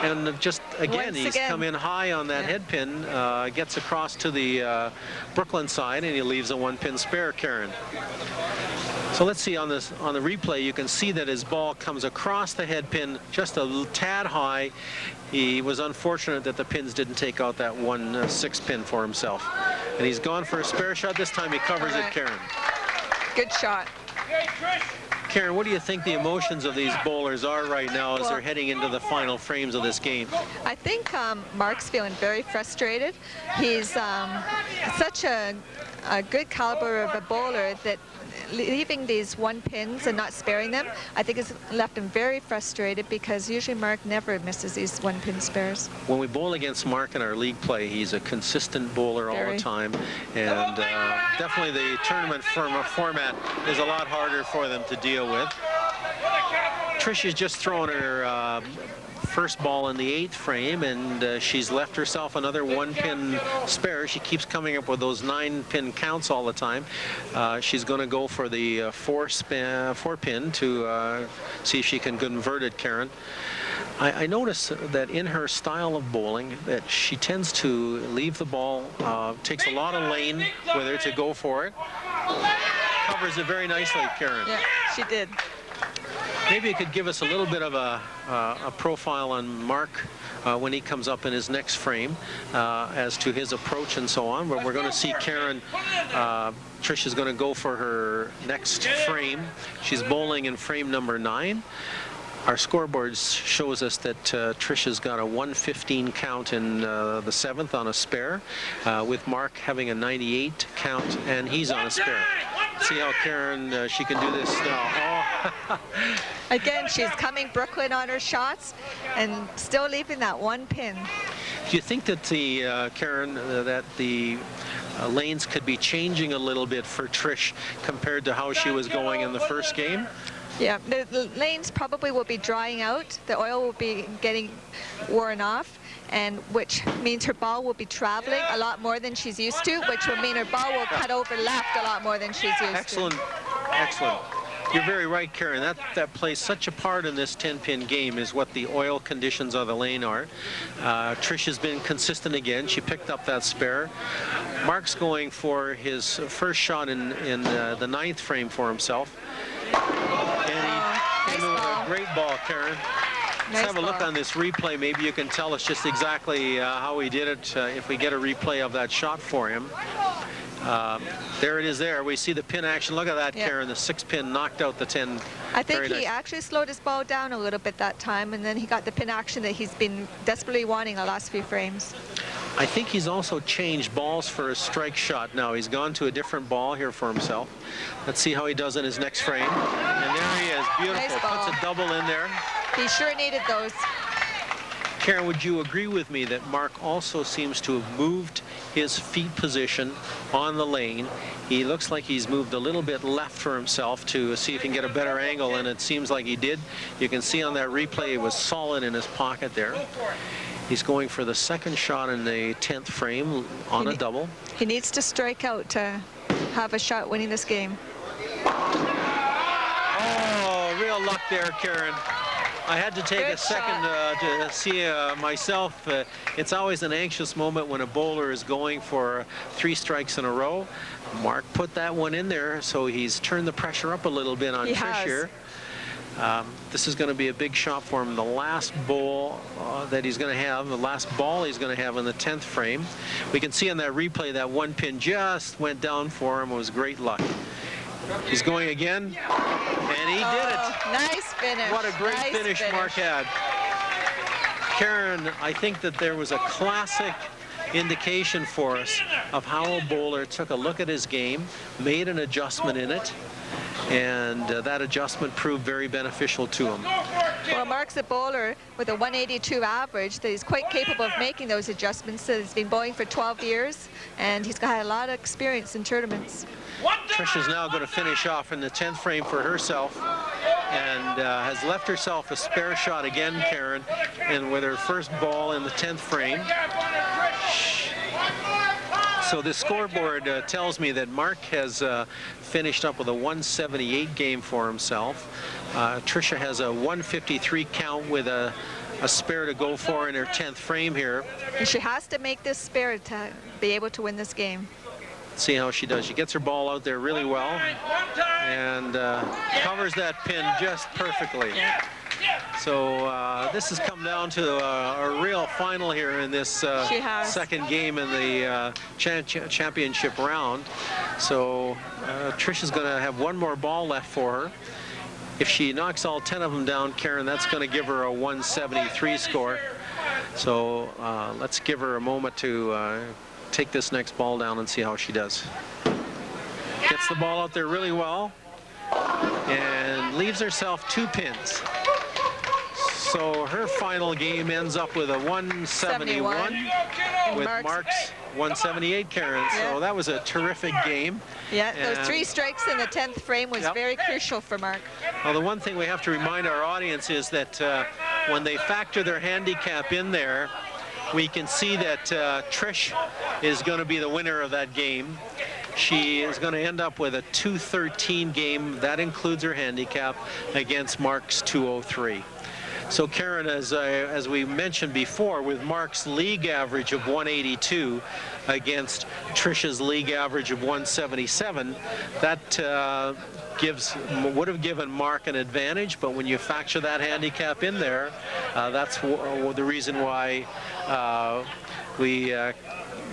And just, again, he's come in high on that head pin, gets across to the Brooklyn side, and he leaves a 1-pin spare, Karen. So let's see on the replay, you can see that his ball comes across the head pin just a tad high. He was unfortunate that the pins didn't take out that 1/6 pin for himself. And he's gone for a spare shot. This time he covers it, Karen. Good shot. Karen, what do you think the emotions of these bowlers are right now as they're heading into the final frames of this game? I think Mark's feeling very frustrated. He's such a good caliber of a bowler that leaving these 1 pins and not sparing them, I think has left him very frustrated, because usually Mark never misses these 1-pin spares. When we bowl against Mark in our league play, he's a consistent bowler all the time, and definitely the tournament format is a lot harder for them to deal with. Tricia's just thrown her first ball in the 8th frame, and she's left herself another 1-pin spare. She keeps coming up with those 9-pin counts all the time. She's going to go for the 4-pin to see if she can convert it, Karen. I notice that in her style of bowling that she tends to leave the ball, takes a lot of lane with her to go for it. Covers it very nicely, Karen. Yeah, she did. Maybe you could give us a little bit of a profile on Mark when he comes up in his next frame as to his approach and so on. But we're going to see Karen. Trish is going to go for her next frame. She's bowling in frame number 9. Our scoreboard shows us that Trish has got a 115 count in the 7th on a spare, with Mark having a 98 count, and he's on a spare. See how Karen, she can do this now. Oh. Again, she's coming Brooklyn on her shots and still leaving that one pin. Do you think that the, Karen, that the lanes could be changing a little bit for Trish compared to how she was going in the first game? Yeah, the lanes probably will be drying out. The oil will be getting worn off, and which means her ball will be traveling a lot more than she's used to, which will mean her ball will cut over left a lot more than she's used Excellent. to. Excellent. You're very right, Karen. That plays such a part in this 10-pin game is what the oil conditions of the lane are. Trish has been consistent again. She picked up that spare. Mark's going for his first shot in the 9th frame for himself. And he came in with a great ball, Karen. Let's have a look on this replay. Maybe you can tell us just exactly how he did it if we get a replay of that shot for him. There it is there. We see the pin action. Look at that, Karen. The 6-pin knocked out the 10. I think he actually slowed his ball down a little bit that time, and then he got the pin action that he's been desperately wanting the last few frames. I think he's also changed balls for a strike shot now. He's gone to a different ball here for himself. Let's see how he does in his next frame. And there he is. Beautiful. Nice ball. Puts a double in there. He sure needed those. Karen, would you agree with me that Mark also seems to have moved his feet position on the lane? He looks like he's moved a little bit left for himself to see if he can get a better angle, and it seems like he did. You can see on that replay it was solid in his pocket there. He's going for the second shot in the 10th frame on a double. He needs to strike out to have a shot winning this game. Oh, real luck there, Karen. I had to take a second to see myself. It's always an anxious moment when a bowler is going for 3 strikes in a row. Mark put that one in there, so he's turned the pressure up a little bit on Trish here. This is going to be a big shot for him. The last bowl that he's going to have, the last ball he's going to have in the 10th frame. We can see on that replay that one pin just went down for him. It was great luck. He's going again, and he did it. Nice finish. What a great finish Mark had. Karen, I think that there was a classic indication for us of how a bowler took a look at his game, made an adjustment in it, and that adjustment proved very beneficial to him. Well, Mark's a bowler with a 182 average that he's quite capable of making those adjustments. He's been bowling for 12 years, and he's got a lot of experience in tournaments. Trish is now going to finish off in the 10th frame for herself, and has left herself a spare shot again, Karen, and with her first ball in the 10th frame. So the scoreboard tells me that Mark has finished up with a 178 game for himself. Tricia has a 153 count with a spare to go for in her 10th frame here. And she has to make this spare to be able to win this game. See how she does. She gets her ball out there really well and covers that pin just perfectly. So this has come down to a real final here in this second game in the championship round. So Trish is going to have one more ball left for her. If she knocks all 10 of them down, Karen, that's going to give her a 173 score. So let's give her a moment to take this next ball down and see how she does. Gets the ball out there really well and leaves herself 2 pins. So her final game ends up with a 171 with Mark's 178, Karen. So that was a terrific game. Yeah, those 3 strikes in the 10th frame was very crucial for Mark. Well, the one thing we have to remind our audience is that when they factor their handicap in there, we can see that Trish is going to be the winner of that game. She is going to end up with a 213 game. That includes her handicap against Mark's 203. So Karen, as we mentioned before, with Mark's league average of 182 against Trisha's league average of 177, that would have given Mark an advantage, but when you factor that handicap in there, that's the reason why we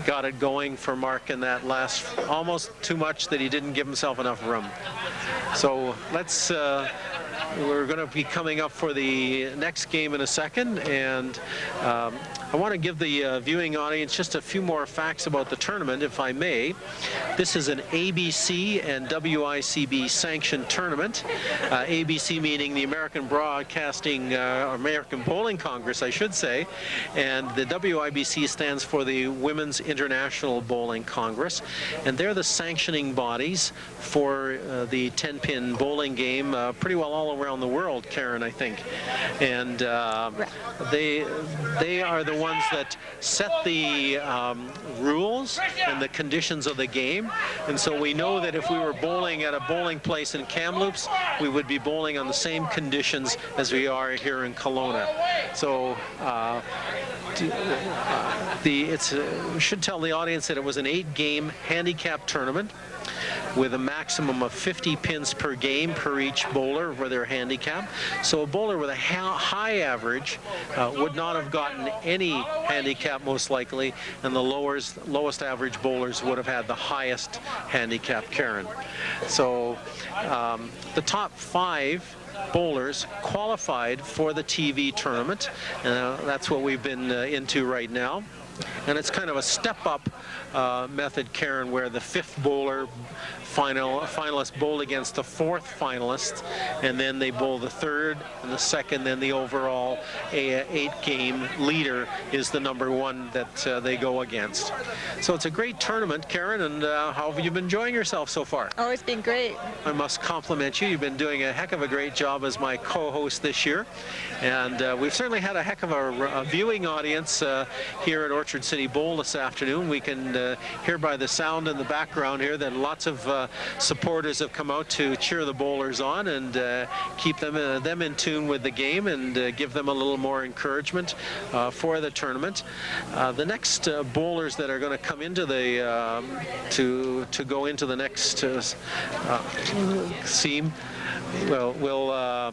got it going for Mark in that last, almost too much that he didn't give himself enough room. So let's, we're going to be coming up for the next game in a second, and I want to give the viewing audience just a few more facts about the tournament, if I may. This is an ABC and WICB sanctioned tournament. ABC meaning the American Broadcasting, American Bowling Congress, I should say, and the WIBC stands for the Women's International Bowling Congress, and they're the sanctioning bodies for the 10-pin bowling game pretty well all around the world, Karen, I think. And they are the ones that set the rules and the conditions of the game. And so we know that if we were bowling at a bowling place in Kamloops, we would be bowling on the same conditions as we are here in Kelowna. So we should tell the audience that it was an 8-game handicap tournament with a maximum of 50 pins per game per each bowler for their handicap. So a bowler with a high average would not have gotten any handicap most likely, and the lowest average bowlers would have had the highest handicap, Karen. So the top 5 bowlers qualified for the TV tournament. That's what we've been into right now. And it's kind of a step-up method, Karen, where the 5th bowler finalist bowl against the 4th finalist, and then they bowl the 3rd and the 2nd, then the overall 8-game leader is the number 1 that they go against. So it's a great tournament, Karen, and how have you been enjoying yourself so far? Oh, it's been great. I must compliment you. You've been doing a heck of a great job as my co-host this year, and we've certainly had a heck of a viewing audience here at Orchard City Bowl this afternoon. We can hear by the sound in the background here that lots of supporters have come out to cheer the bowlers on and keep them in tune with the game and give them a little more encouragement for the tournament. The next bowlers that are going to come into the to go into the next seam, well, we'll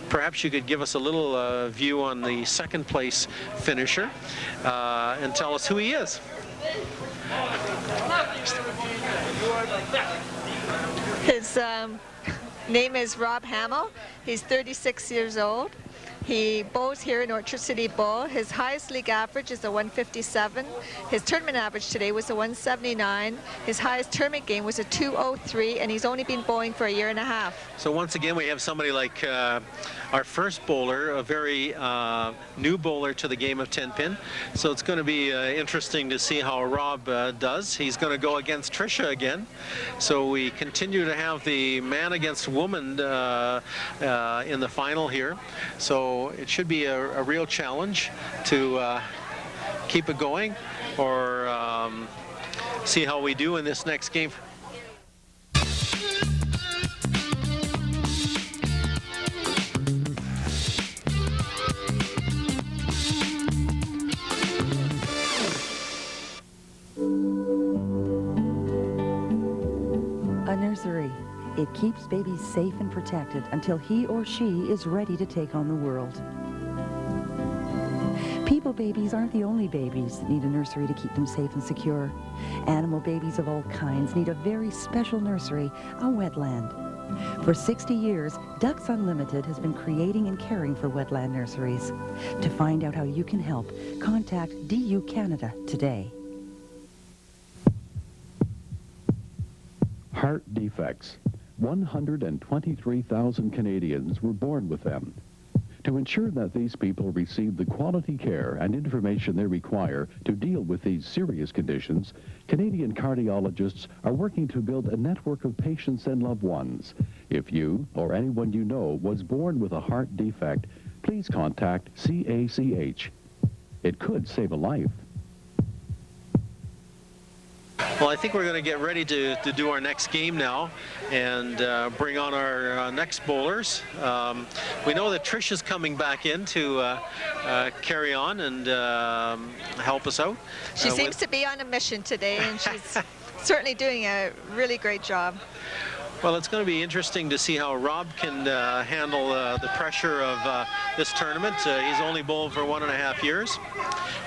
perhaps you could give us a little view on the 2nd place finisher and tell us who he is. His name is Rob Hamill. He's 36 years old. He bowls here in Orchard City Bowl. His highest league average is a 157. His tournament average today was a 179. His highest tournament game was a 203, and he's only been bowling for a year and a half. So once again, we have somebody like our first bowler, a very new bowler to the game of 10-pin. So it's going to be interesting to see how Rob does. He's going to go against Trisha again. So we continue to have the man against woman in the final here. So it should be a real challenge to keep it going or see how we do in this next game. A nursery. It keeps babies safe and protected until he or she is ready to take on the world. People babies aren't the only babies that need a nursery to keep them safe and secure. Animal babies of all kinds need a very special nursery, a wetland. For 60 years, Ducks Unlimited has been creating and caring for wetland nurseries. To find out how you can help, contact DU Canada today. Heart defects. 123,000 Canadians were born with them. To ensure that these people receive the quality care and information they require to deal with these serious conditions, Canadian cardiologists are working to build a network of patients and loved ones. If you or anyone you know was born with a heart defect, please contact CACH. It could save a life. Well, I think we're going to get ready to do our next game now and bring on our next bowlers. We know that Trish is coming back in to carry on and help us out. She seems to be on a mission today, and she's certainly doing a really great job. Well, it's going to be interesting to see how Rob can handle the pressure of this tournament. He's only bowled for 1.5 years.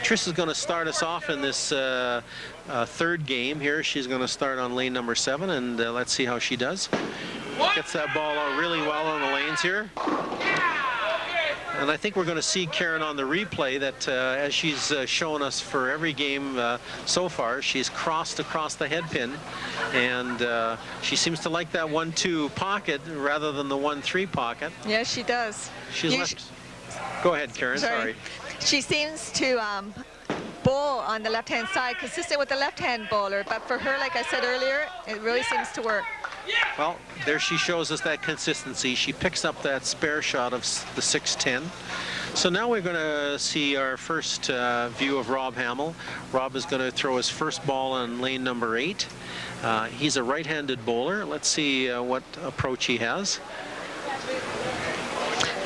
Trish is going to start us off in this third game here. She's going to start on lane number 7, and let's see how she does. Gets that ball out really well on the lanes here. And I think we're going to see Karen on the replay that as she's shown us for every game so far, she's crossed across the head pin, and she seems to like that 1-2 pocket rather than the 1-3 pocket. Yes, she does. She's left. Go ahead, Karen. Sorry. She seems to bowl on the left-hand side, consistent with the left-hand bowler, but for her, like I said earlier, it really seems to work. Well, there she shows us that consistency. She picks up that spare shot of the 6-10. So now we're going to see our first view of Rob Hamill. Rob is going to throw his first ball on lane number 8. He's a right-handed bowler. Let's see what approach he has.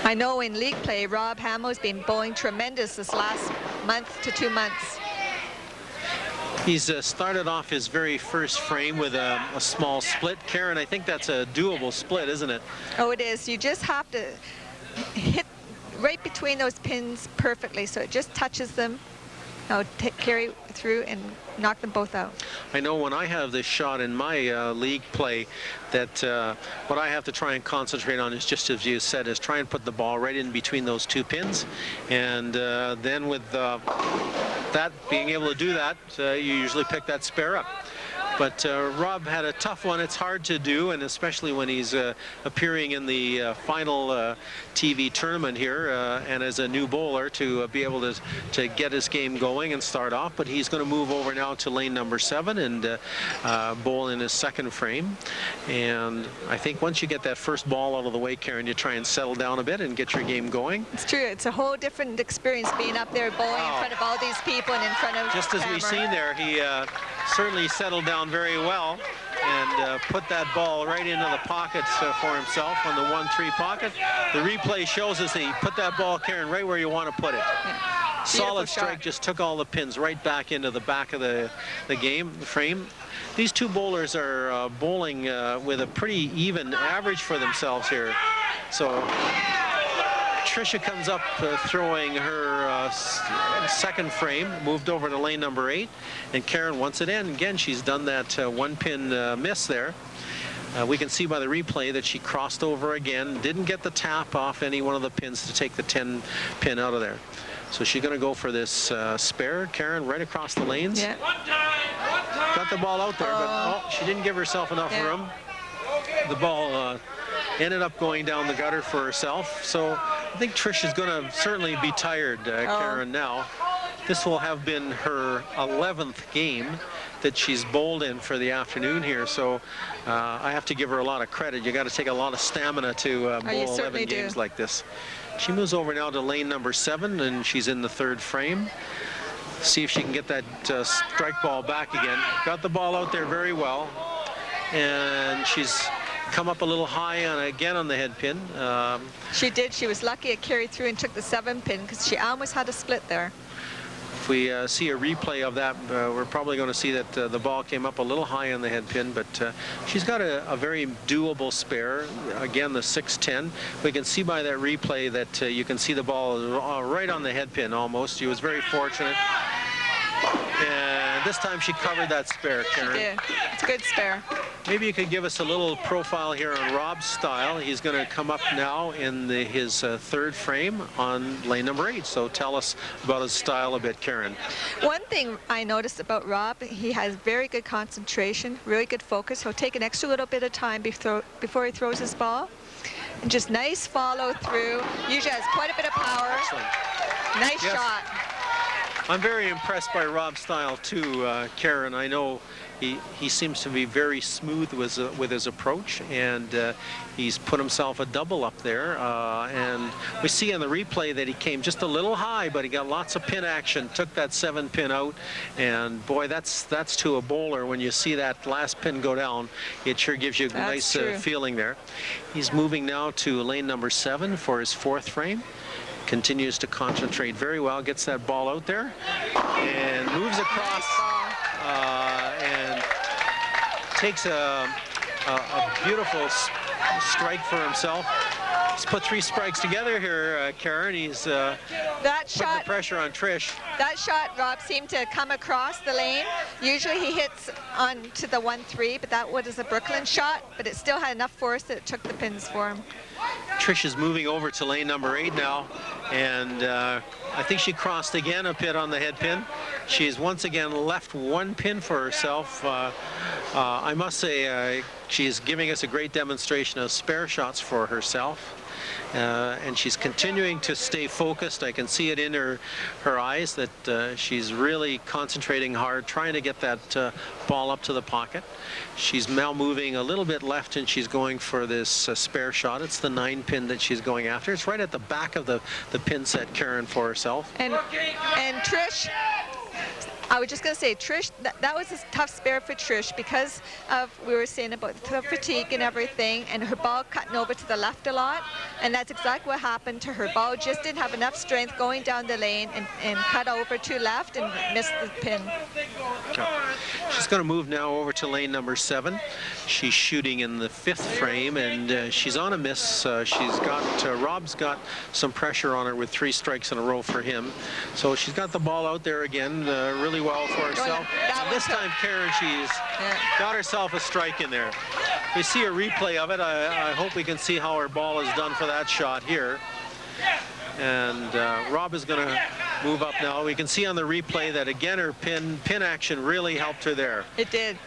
I know in league play, Rob Hamill's been bowling tremendous this last month to 2 months. He's started off his very first frame with a small split. Karen, I think that's a doable split, isn't it? Oh, it is. You just have to hit right between those pins perfectly, so it just touches them. Now carry through and knock them both out. I know when I have this shot in my league play that what I have to try and concentrate on is, just as you said, is try and put the ball right in between those 2 pins, and then with that being able to do that, you usually pick that spare up. But Rob had a tough one. It's hard to do, and especially when he's appearing in the final TV tournament here, and as a new bowler, to be able to get his game going and start off. But he's going to move over now to lane number 7 and bowl in his second frame. And I think once you get that first ball out of the way, Karen, you try and settle down a bit and get your game going. It's true. It's a whole different experience being up there bowling in front of all these people and in front of just as we've seen there, he certainly settled down very well and put that ball right into the pocket for himself on the 1-3 pocket. The replay shows us that he put that ball, Karen, right where you want to put it. Yeah. Solid strike, just took all the pins right back into the back of the frame. These two bowlers are bowling with a pretty even average for themselves here. So Tricia comes up throwing her second frame, moved over to lane number 8, and Karen wants it in. Again, she's done that 1-pin miss there. We can see by the replay that she crossed over again, didn't get the tap off any one of the pins to take the 10 pin out of there. So she's going to go for this spare, Karen, right across the lanes. Yeah. Got the ball out there, but she didn't give herself enough room. The ball ended up going down the gutter for herself. So I think Trish is going to certainly be tired, Karen, now. This will have been her 11th game that she's bowled in for the afternoon here. So I have to give her a lot of credit. You got to take a lot of stamina to bowl 11 games like this. She moves over now to lane number 7, and she's in the third frame. See if she can get that strike ball back again. Got the ball out there very well, and she's come up a little high again on the head pin. She did. She was lucky it carried through and took the 7 pin, because she almost had a split there. If we see a replay of that, we're probably going to see that the ball came up a little high on the head pin, but she's got a very doable spare. Again, the 6-10. We can see by that replay that you can see the ball right on the head pin almost. She was very fortunate. And this time she covered that spare, Karen. She did. It's a good spare. Maybe you could give us a little profile here on Rob's style. He's going to come up now in his third frame on lane number 8. So tell us about his style a bit, Karen. One thing I noticed about Rob, he has very good concentration, really good focus. He'll take an extra little bit of time before he throws his ball. And just nice follow through. Usually has quite a bit of power. Excellent. Nice shot. I'm very impressed by Rob's style too, Karen. I know he seems to be very smooth with his approach, and he's put himself a double up there. And we see on the replay that he came just a little high, but he got lots of pin action, took that 7-pin out, and boy, that's to a bowler. When you see that last pin go down, it sure gives you a nice feeling there. He's moving now to lane number 7 for his 4th frame. Continues to concentrate very well, gets that ball out there, and moves across, and takes a beautiful strike for himself. He's put 3 strikes together here, Karen. He's that putting the pressure on Trish. That shot, Rob, seemed to come across the lane. Usually he hits on to the 1-3, but that was a Brooklyn shot, but it still had enough force that it took the pins for him. Trish is moving over to lane number 8 now, and I think she crossed again a pin on the head pin. She's once again left 1 pin for herself. I must say she's giving us a great demonstration of spare shots for herself. And she's continuing to stay focused. I can see it in her eyes that she's really concentrating hard, trying to get that ball up to the pocket. She's now moving a little bit left, and she's going for this spare shot. It's the 9-pin that she's going after. It's right at the back of the pin set, Karen, for herself. And Trish, I was just going to say, Trish, that was a tough spare for Trish because of, we were saying about the fatigue and everything, and her ball cutting over to the left a lot, and that's exactly what happened to her. Ball just didn't have enough strength going down the lane and cut over to left and missed the pin. Okay. She's going to move now over to lane number 7. She's shooting in the 5th frame, and she's on a miss. She's got, Rob's got some pressure on her with 3 strikes in a row for him. So she's got the ball out there again, really well for herself. This time, Karen, she's got herself a strike in there. We see a replay of it. I hope we can see how her ball is done for that shot here. And Rob is going to move up now. We can see on the replay that again her pin action really helped her there. It did.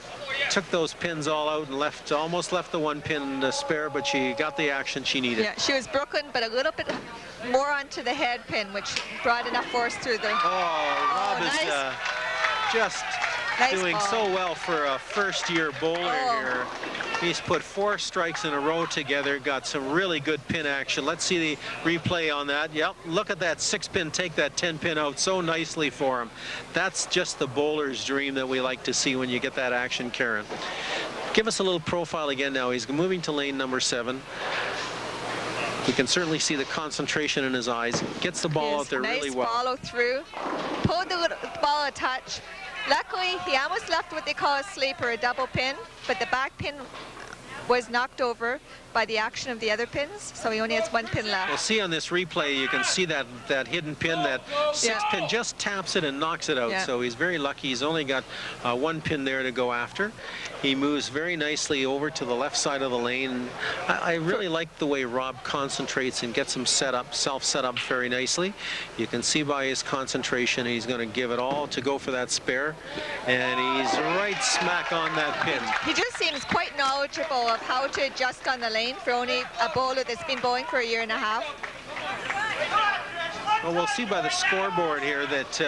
Took those pins all out and almost left the 1 pin spare, but she got the action she needed. Yeah, she was broken, but a little bit more onto the head pin, which brought enough force through the. Rob is nice. Just doing so well for a first-year bowler here. He's put 4 strikes in a row together, got some really good pin action. Let's see the replay on that. Yep, look at that 6-pin, take that 10-pin out so nicely for him. That's just the bowler's dream that we like to see when you get that action, Karen. Give us a little profile again now. He's moving to lane number 7. We can certainly see the concentration in his eyes. Gets the ball out there really well. Nice follow through. Pulled the ball a touch. Luckily, he almost left what they call a sleeper, a double pin, but the back pin was knocked over by the action of the other pins, so he only has 1 pin left. We'll see on this replay, you can see that hidden pin, that 6-pin just taps it and knocks it out. So he's very lucky. He's only got 1 pin there to go after. He moves very nicely over to the left side of the lane. I really like the way Rob concentrates and gets him set up, self-set up very nicely. You can see by his concentration, he's going to give it all to go for that spare, and he's right smack on that pin. He just seems quite knowledgeable of how to adjust on the lane for only a bowler that's been bowling for a year and a half. Well, we'll see by the scoreboard here that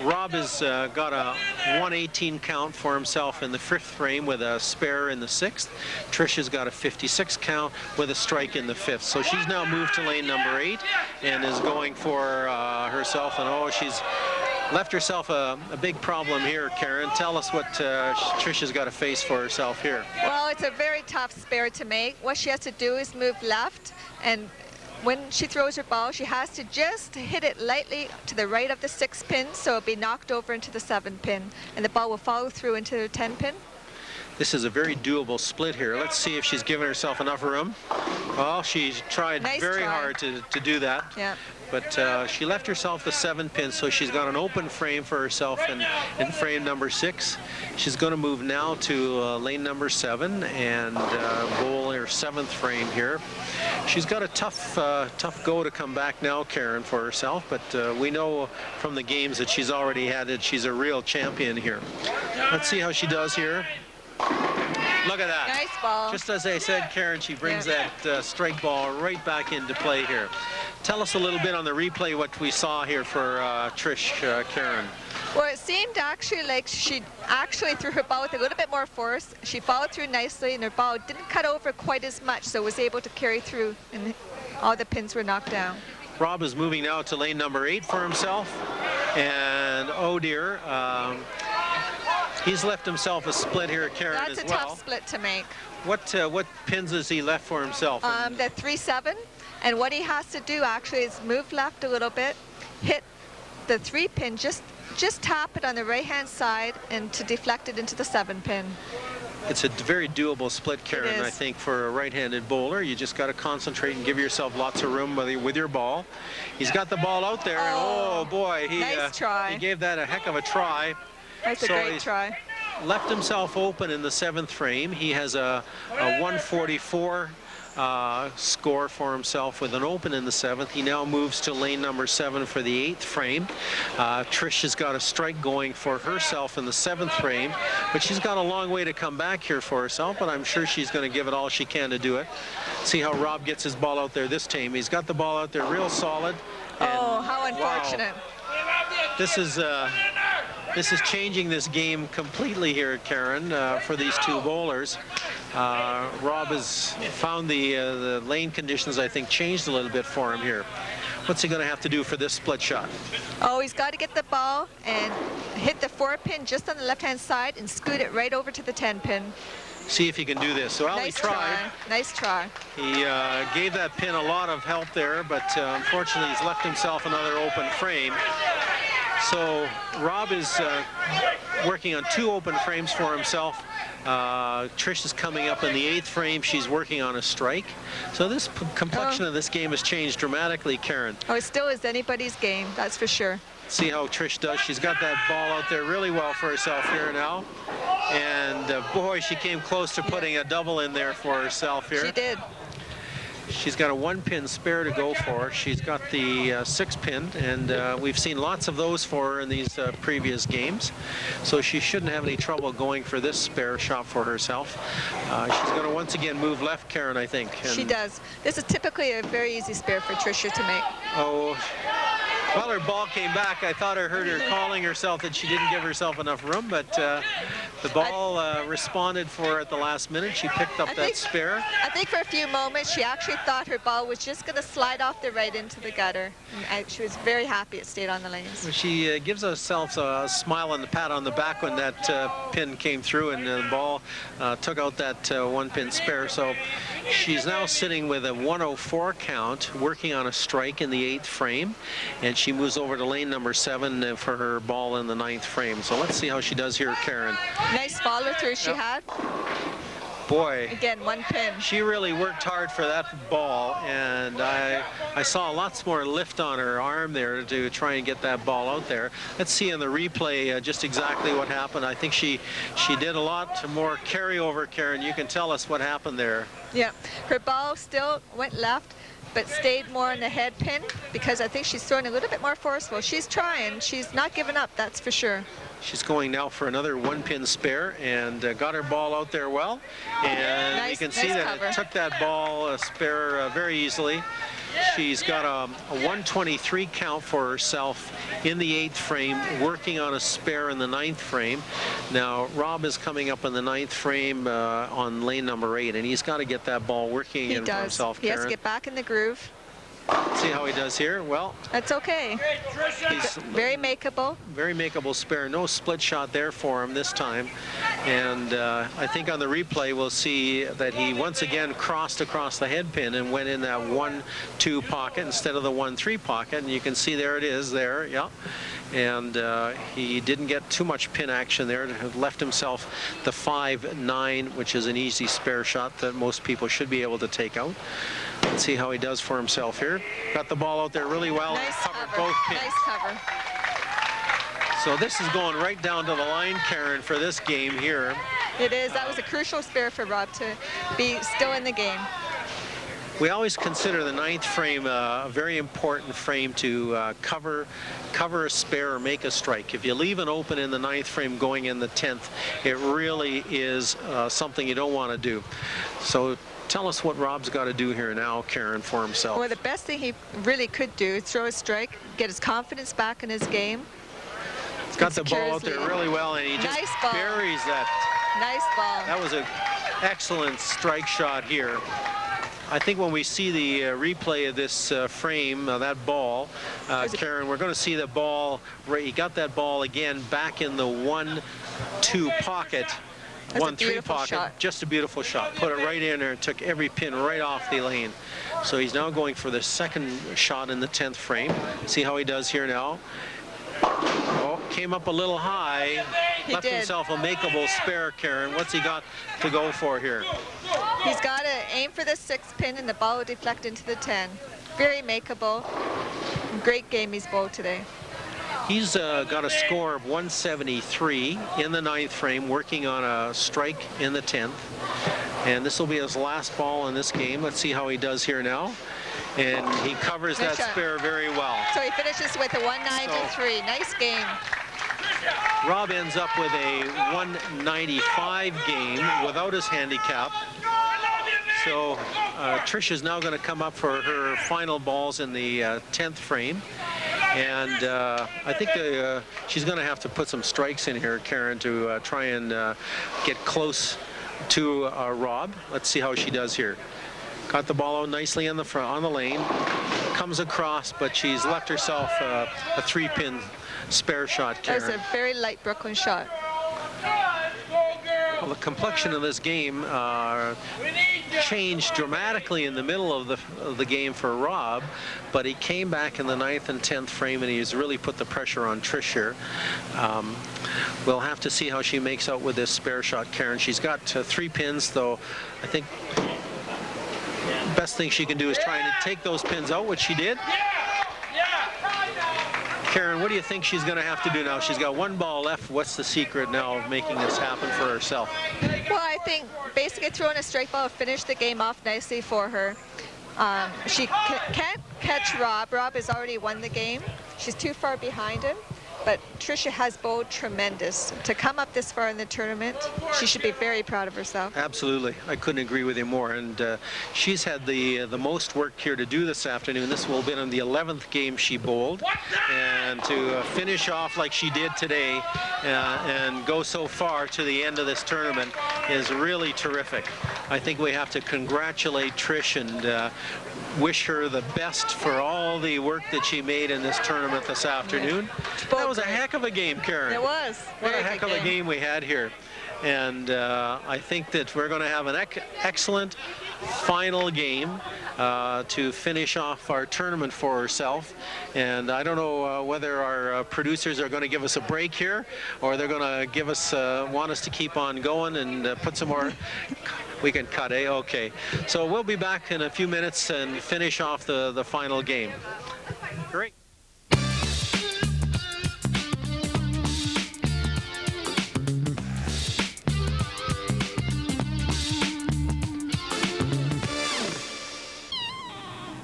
Rob has got a 118 count for himself in the 5th frame with a spare in the 6th. Trisha's got a 56 count with a strike in the 5th. So she's now moved to lane number 8 and is going for herself. And she's left herself a big problem here, Karen. Tell us what Trisha's got to face for herself here. Well, it's a very tough spare to make. What she has to do is move left, and when she throws her ball, she has to just hit it lightly to the right of the 6-pin, so it'll be knocked over into the 7-pin, and the ball will follow through into the 10-pin. This is a very doable split here. Let's see if she's given herself enough room. Well, she's tried very hard to do that. Yeah. But she left herself the 7-pin, so she's got an open frame for herself in frame number 6. She's going to move now to lane number 7 and bowl her 7th frame here. She's got a tough go to come back now, Karen, for herself, but we know from the games that she's already had it. She's a real champion here. Let's see how she does here. Look at that. Nice ball. Just as I said, Karen, she brings that strike ball right back into play here. Tell us a little bit on the replay what we saw here for Trish, Karen. Well, it seemed actually like she actually threw her ball with a little bit more force. She followed through nicely, and her ball didn't cut over quite as much, so was able to carry through, and all the pins were knocked down. Rob is moving now to lane number 8 for himself. And oh dear, he's left himself a split here, Karen, That's as a well. tough split to make. What pins has he left for himself? The 3-7, and what he has to do actually is move left a little bit, hit the 3 pin, just tap it on the right-hand side, and to deflect it into the 7 pin. It's a very doable split, Karen, I think, for a right-handed bowler. You just got to concentrate and give yourself lots of room with your ball. He's got the ball out there, and oh boy, nice try. He gave that a heck of a try. That's a great try. Left himself open in the 7th frame. He has a 144 score for himself with an open in the 7th. He now moves to lane number 7 for the 8th frame. Trish has got a strike going for herself in the 7th frame, but she's got a long way to come back here for herself, but I'm sure she's going to give it all she can to do it. See how Rob gets his ball out there this time. He's got the ball out there real solid. Oh, how unfortunate. Wow. This is changing this game completely here, Karen, for these two bowlers. Rob has found the lane conditions, I think, changed a little bit for him here. What's he going to have to do for this split shot? Oh, he's got to get the ball and hit the 4 pin just on the left-hand side and scoot it right over to the 10 pin. See if he can do this. Well, nice he tried. Nice try. He gave that pin a lot of help there, but unfortunately he's left himself another open frame. So Rob is working on 2 open frames for himself. Trish is coming up in the 8th frame. She's working on a strike. So this complexion of this game has changed dramatically, Karen. Oh, it still is anybody's game, that's for sure. See how Trish does. She's got that ball out there really well for herself here now. And boy, she came close to putting a double in there for herself here. She did. She's got a 1-pin spare to go for. She's got the 6-pin, and we've seen lots of those for her in these previous games. So she shouldn't have any trouble going for this spare shot for herself. She's going to once again move left, Karen, I think. And she does. This is typically a very easy spare for Tricia to make. Oh. Well, her ball came back. I thought I heard her calling herself that she didn't give herself enough room, but the ball responded for her at the last minute. She picked up that spare. I think for a few moments she actually thought her ball was just going to slide off the right into the gutter. And she was very happy it stayed on the lanes. She gives herself a smile and a pat on the back when that pin came through, and the ball took out that 1-pin spare. So she's now sitting with a 104 count, working on a strike in the 8th frame, and she moves over to lane number 7 for her ball in the 9th frame. So let's see how she does here, Karen. Nice follow through she had. Boy. Again, 1 pin. She really worked hard for that ball, and I saw lots more lift on her arm there to try and get that ball out there. Let's see in the replay just exactly what happened. I think she did a lot more carryover, Karen. You can tell us what happened there. Yeah, her ball still went left, but stayed more on the head pin because I think she's throwing a little bit more forceful. She's trying. She's not giving up, that's for sure. She's going now for another 1-pin spare and got her ball out there well. And you can see that it took that ball spare very easily. She's got a 123 count for herself in the 8th frame, working on a spare in the 9th frame. Now, Rob is coming up in the 9th frame on lane number 8, and he's got to get that ball working in for himself, Karen. He has to get back in the groove. See how he does here. Well, that's okay. He's very makeable. Very makeable spare. No split shot there for him this time. And I think on the replay we'll see that he once again crossed across the head pin and went in that 1-2 pocket instead of the 1-3 pocket. And you can see there it is there. Yeah. And he didn't get too much pin action there. Left himself the 5-9, which is an easy spare shot that most people should be able to take out. Let's see how he does for himself here. Got the ball out there really well. Nice covered cover. Both pins. Nice cover. So this is going right down to the line, Karen, for this game here. It is. That was a crucial spare for Rob to be still in the game. We always consider the 9th frame a very important frame to cover a spare or make a strike. If you leave an open in the 9th frame going in the 10th, it really is something you don't want to do. So tell us what Rob's got to do here now, Karen, for himself. Well, the best thing he really could do is throw a strike, get his confidence back in his game, Got the ball out there really well, and he just buries that. Nice ball. That was an excellent strike shot here. I think when we see the replay of this frame, that ball, Karen, we're going to see the ball, he got that ball again back in the 1-2 pocket. 1-3 pocket, shot. Just a beautiful shot. Put it right in there and took every pin right off the lane. So he's now going for the second shot in the 10th frame. See how he does here now. Oh, came up a little high. Left himself a makeable spare, Karen. What's he got to go for here? He's got to aim for the 6th pin and the ball will deflect into the 10. Very makeable. Great game he's bowled today. He's got a score of 173 in the 9th frame, working on a strike in the 10th. And this will be his last ball in this game. Let's see how he does here now. And he covers that spare very well. So he finishes with a 193. Nice game. Rob ends up with a 195 game without his handicap. So Trish is now going to come up for her final balls in the 10th frame. And I think she's going to have to put some strikes in here, Karen, to try and get close to Rob. Let's see how she does here. Got the ball out nicely on the front, on the lane. Comes across, but she's left herself a 3-pin spare shot, Karen. That was a very light Brooklyn shot. Well, the complexion of this game changed dramatically in the middle of the game for Rob, but he came back in the 9th and 10th frame, and he's really put the pressure on Trish here. We'll have to see how she makes out with this spare shot, Karen. She's got 3 pins, though. I think best thing she can do is try and take those pins out, which she did. Karen, what do you think she's going to have to do now? She's got 1 ball left. What's the secret now of making this happen for herself? Well, I think basically throwing a strike ball finished the game off nicely for her. She can't catch Rob. Rob has already won the game. She's too far behind him. But Tricia has bowled tremendous. To come up this far in the tournament, she should be very proud of herself. Absolutely. I couldn't agree with you more. And she's had the most work here to do this afternoon. This will have been in the 11th game she bowled. And to finish off like she did today and go so far to the end of this tournament is really terrific. I think we have to congratulate Trish and wish her the best for all the work that she made in this tournament this afternoon. That was a heck of a game, Karen. It was. What a heck of a game we had here. And I think that we're going to have an excellent final game to finish off our tournament for herself. And I don't know whether our producers are going to give us a break here, or they're going to give us want us to keep on going and put some more. We can cut, eh? Okay. So we'll be back in a few minutes and finish off the final game. Great.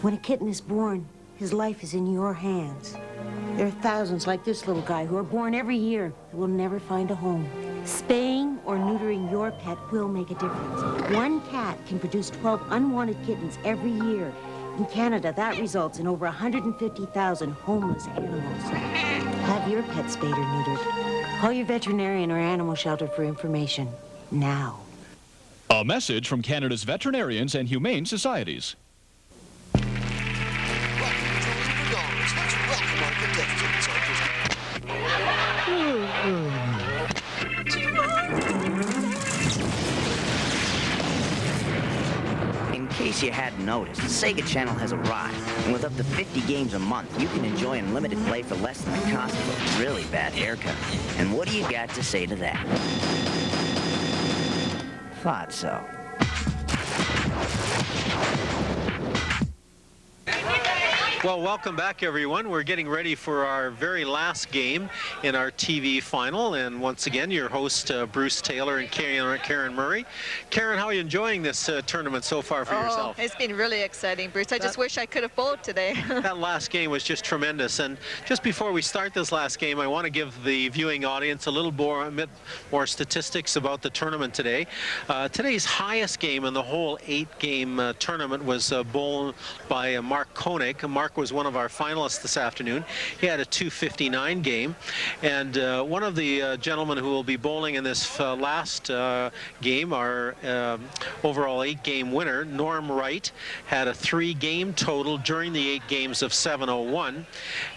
When a kitten is born, his life is in your hands. There are thousands like this little guy who are born every year that will never find a home. Spaying or neutering your pet will make a difference. One cat can produce 12 unwanted kittens every year. In Canada, that results in over 150,000 homeless animals. Have your pet spayed or neutered. Call your veterinarian or animal shelter for information now. A message from Canada's veterinarians and humane societies. In case you hadn't noticed, the Sega Channel has arrived, and with up to 50 games a month, you can enjoy unlimited play for less than the cost of a really bad haircut. And what do you got to say to that? Thought so. Well, welcome back, everyone. We're getting ready for our very last game in our TV final. And once again, your host, Bruce Taylor and Karen Murray. Karen, how are you enjoying this tournament so far for yourself? It's been really exciting, Bruce. I just wish I could have bowled today. That last game was just tremendous. And just before we start this last game, I want to give the viewing audience a bit more statistics about the tournament today. Today's highest game in the whole 8-game tournament was bowled by Mark Koenig. Mark Mark was one of our finalists this afternoon. He had a 2:59 game. And one of the gentlemen who will be bowling in this last game, our overall 8-game winner, Norm Wright, had a 3-game total during the 8 games of 701.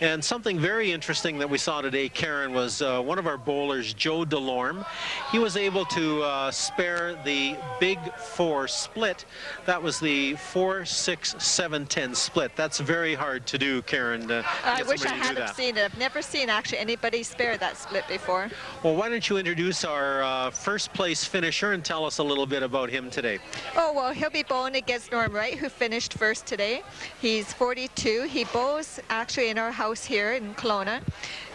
And something very interesting that we saw today, Karen, was one of our bowlers, Joe DeLorme. He was able to spare the big 4 split. That was the 4-6-7-10 split. That's very hard to do, Karen. I wish I had seen it. I've never seen actually anybody spare that split before. Well, why don't you introduce our first place finisher and tell us a little bit about him today. Oh, well, he'll be bowling against Norm Wright, who finished first today. He's 42. He bowls actually in our house here in Kelowna.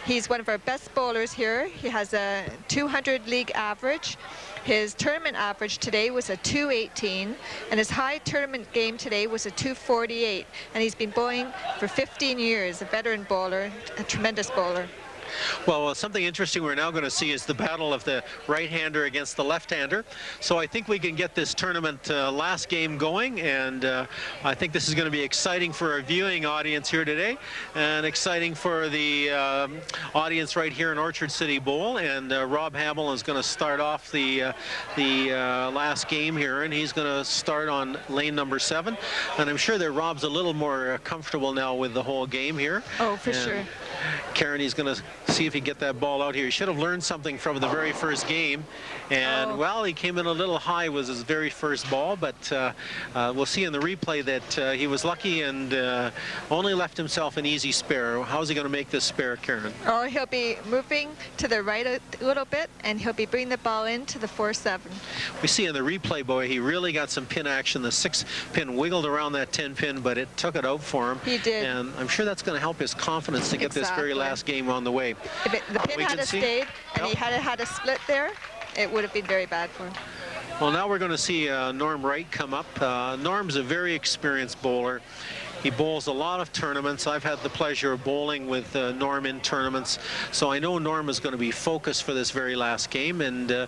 He's one of our best bowlers here. He has a 200 league average. His tournament average today was a 218, and his high tournament game today was a 248. And he's been bowling for 15 years, a veteran bowler, a tremendous bowler. Well, something interesting we're now going to see is the battle of the right-hander against the left-hander. So I think we can get this tournament last game going, and I think this is going to be exciting for our viewing audience here today, and exciting for the audience right here in Orchard City Bowl. And Rob Hamill is going to start off the last game here, and he's going to start on lane number 7. And I'm sure that Rob's a little more comfortable now with the whole game here. Oh, for sure. Karen, he's going to see if he can get that ball out here. He should have learned something from the very first game. And, well, he came in a little high with his very first ball, but we'll see in the replay that he was lucky and only left himself an easy spare. How's he going to make this spare, Karen? Oh, he'll be moving to the right a little bit, and he'll be bringing the ball into the 4-7. We see in the replay, boy, he really got some pin action. The 6-pin wiggled around that 10-pin, but it took it out for him. He did. And I'm sure that's going to help his confidence to get this very last game on the way. If the pin had stayed and he had a split there, it would have been very bad for him. Well, now we're going to see Norm Wright come up. Norm's a very experienced bowler. He bowls a lot of tournaments. I've had the pleasure of bowling with Norm in tournaments, so I know Norm is going to be focused for this very last game, and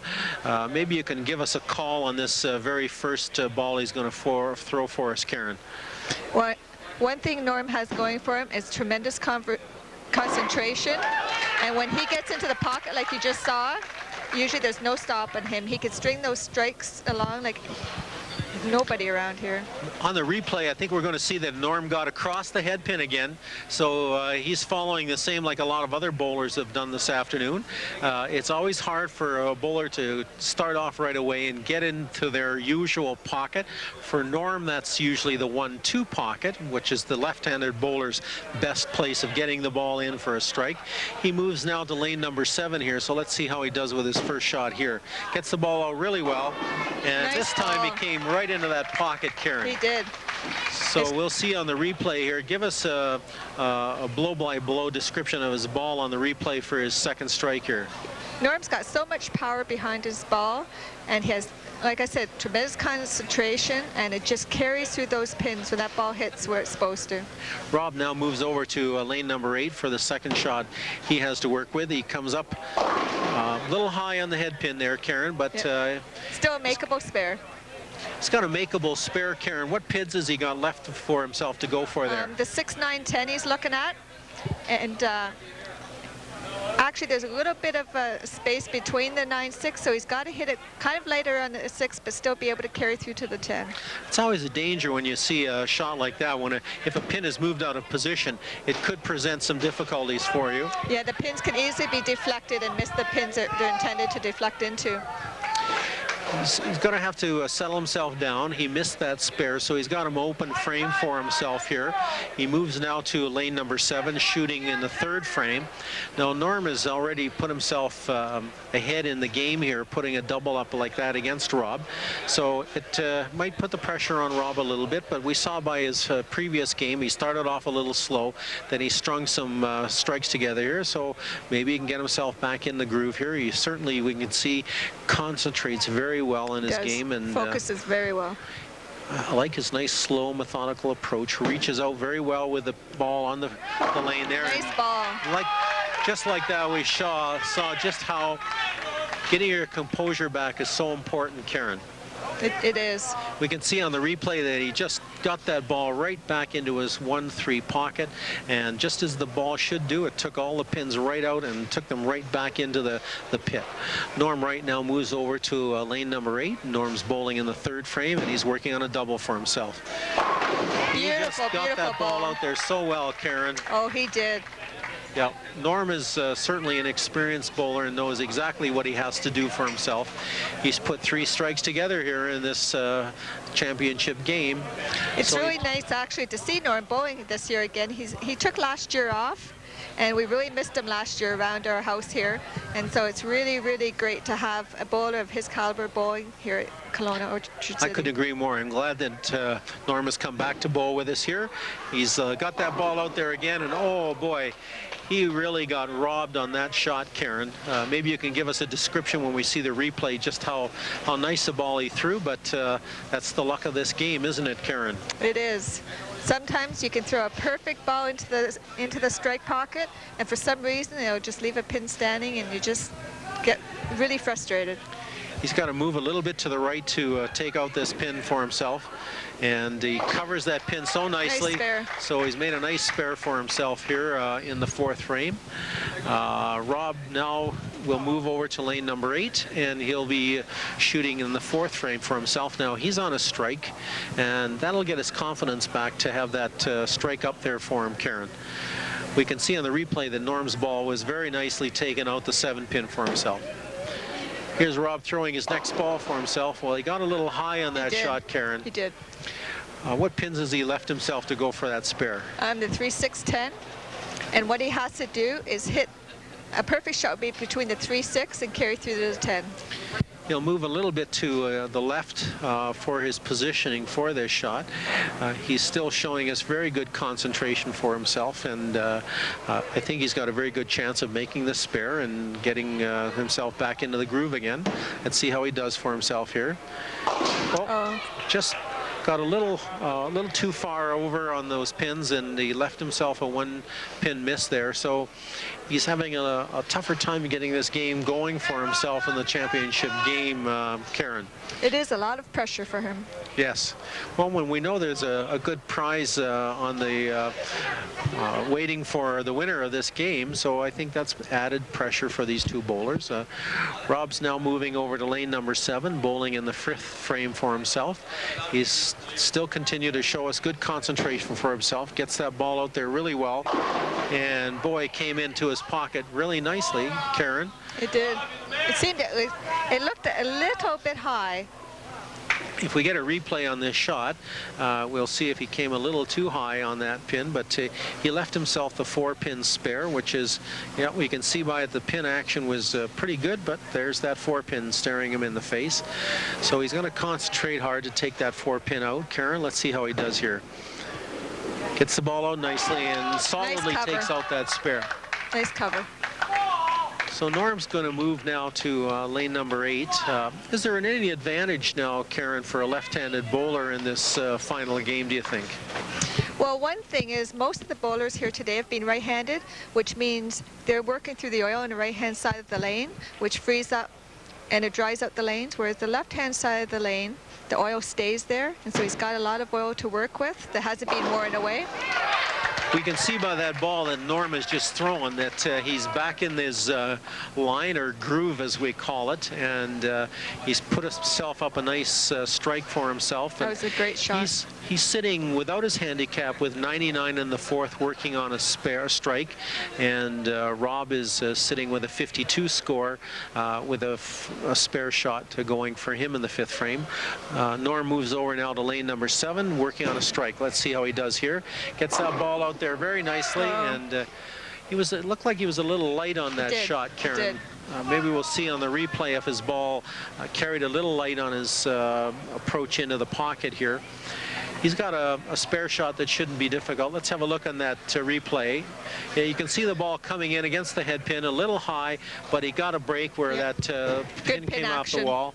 maybe you can give us a call on this very first ball he's going to throw for us, Karen. Well, one thing Norm has going for him is tremendous concentration, and when he gets into the pocket like you just saw, usually there's no stopping him. He could string those strikes along like nobody around here. On the replay, I think we're going to see that Norm got across the head pin again, so he's following the same like a lot of other bowlers have done this afternoon. It's always hard for a bowler to start off right away and get into their usual pocket. For Norm, that's usually the 1-2 pocket, which is the left-handed bowler's best place of getting the ball in for a strike. He moves now to lane number 7 here, so let's see how he does with his first shot here. Gets the ball out really well, and nice this time he came right into that pocket, Karen. He did. So we'll see on the replay here. Give us a blow-by-blow description of his ball on the replay for his second strike here. Norm's got so much power behind his ball, and he has, like I said, tremendous concentration, and it just carries through those pins when that ball hits where it's supposed to. Rob now moves over to lane number 8 for the second shot he has to work with. He comes up a little high on the head pin there, Karen, but still a makeable spare. He's got a makeable spare, Karen. What pins has he got left for himself to go for there? The 6, 9, 10 he's looking at, and actually there's a little bit of space between the 9, 6, so he's got to hit it kind of later on the 6, but still be able to carry through to the 10. It's always a danger when you see a shot like that. If a pin is moved out of position, it could present some difficulties for you. Yeah, the pins can easily be deflected and miss the pins they're intended to deflect into. He's going to have to settle himself down. He missed that spare, so he's got him open frame for himself here. He moves now to lane number 7, shooting in the 3rd frame. Now, Norm has already put himself ahead in the game here, putting a double up like that against Rob. So it might put the pressure on Rob a little bit, but we saw by his previous game, he started off a little slow, then he strung some strikes together here, so maybe he can get himself back in the groove here. He certainly, we can see, concentrates very well in his game and focuses very well. I like his nice, slow, methodical approach. Reaches out very well with the ball on the lane there. Nice ball. Just like that, we saw just how getting your composure back is so important, Karen. It is. We can see on the replay that he just got that ball right back into his 1-3 pocket, and just as the ball should do, it took all the pins right out and took them right back into the pit. Norm Wright now moves over to lane number 8. Norm's bowling in the 3rd frame, and he's working on a double for himself. He just got that ball out there so well, Karen. Oh, he did. Yeah, Norm is certainly an experienced bowler and knows exactly what he has to do for himself. He's put 3 strikes together here in this championship game. It's really nice actually to see Norm bowling this year again. He took last year off, and we really missed him last year around our house here. And so it's really, really great to have a bowler of his caliber bowling here at Kelowna Orchard City. I couldn't agree more. I'm glad that Norm has come back to bowl with us here. He's got that ball out there again, and oh boy, he really got robbed on that shot, Karen. Maybe you can give us a description when we see the replay just how nice the ball he threw, but that's the luck of this game, isn't it, Karen? It is. Sometimes you can throw a perfect ball into the strike pocket, and for some reason it'll just leave a pin standing, and you just get really frustrated. He's got to move a little bit to the right to take out this pin for himself, and he covers that pin so nicely. Nice spare. So he's made a nice spare for himself here in the 4th frame. Rob now will move over to lane number 8, and he'll be shooting in the 4th frame for himself. Now he's on a strike, and that'll get his confidence back to have that strike up there for him, Karen. We can see on the replay that Norm's ball was very nicely taken out the 7-pin for himself. Here's Rob throwing his next ball for himself. Well, he got a little high on that shot, Karen. He did. What pins has he left himself to go for that spare? The 3, 6, 10. And what he has to do is hit a perfect shot would be between the 3, 6 and carry through to the 10. He'll move a little bit to the left for his positioning for this shot. He's still showing us very good concentration for himself, and I think he's got a very good chance of making the spare and getting himself back into the groove again. Let's see how he does for himself here. Oh, just got a little too far over on those pins, and he left himself a 1-pin miss there. So he's having a tougher time getting this game going for himself in the championship game, Karen. It is a lot of pressure for him. Yes. Well, when we know there's a good prize on the waiting for the winner of this game, so I think that's added pressure for these 2 bowlers. Rob's now moving over to lane number 7, bowling in the 5th frame for himself. He's still continue to show us good concentration for himself. Gets that ball out there really well, and boy, came into his pocket really nicely, Karen. It did. It seemed it looked a little bit high. If we get a replay on this shot, we'll see if he came a little too high on that pin, but he left himself the 4-pin spare, which is, yeah, we can see by it the pin action was pretty good, but there's that 4-pin staring him in the face. So he's going to concentrate hard to take that 4-pin out. Karen, let's see how he does here. Gets the ball out nicely and solidly takes out that spare. Nice cover. So Norm's going to move now to lane number 8. Is there any advantage now, Karen, for a left-handed bowler in this final game, do you think? Well, one thing is most of the bowlers here today have been right-handed, which means they're working through the oil on the right-hand side of the lane, which frees up and it dries out the lanes, whereas the left-hand side of the lane, the oil stays there, and so he's got a lot of oil to work with that hasn't been worn away. We can see by that ball that Norm is just throwing that he's back in his line or groove, as we call it, and he's put himself up a nice strike for himself. That was a great shot. He's sitting without his handicap with 99 in the 4th, working on a spare strike, and Rob is sitting with a 52 score with a spare shot going for him in the 5th frame. Norm moves over now to lane number 7, working on a strike. Let's see how he does here. Gets that ball out there very nicely, and it looked like he was a little light on that shot, Karen. Maybe we'll see on the replay if his ball carried a little light on his approach into the pocket here. He's got a spare shot that shouldn't be difficult. Let's have a look on that replay. Yeah, you can see the ball coming in against the head pin, a little high, but he got a break where that pin came off the wall.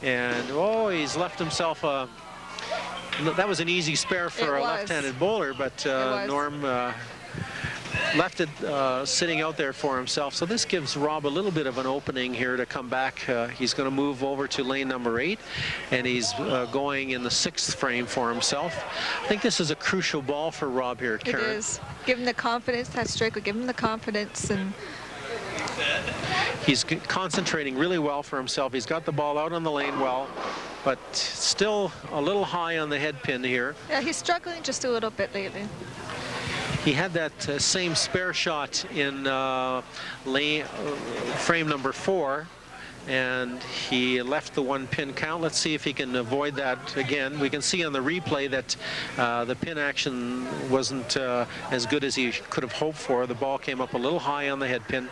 And, oh, he's left himself a... That was an easy spare for a left-handed bowler, but Norm left it sitting out there for himself. So this gives Rob a little bit of an opening here to come back. He's going to move over to lane number 8, and he's going in the 6th frame for himself. I think this is a crucial ball for Rob here, Karen. It is. Give him the confidence. That strike will give him the confidence. And he's concentrating really well for himself. He's got the ball out on the lane well, but still a little high on the head pin here. yeah, he's struggling just a little bit lately. He had that same spare shot in frame number 4, and he left the 1 pin count. Let's see if he can avoid that again. We can see on the replay that the pin action wasn't as good as he could have hoped for. The ball came up a little high on the head pin,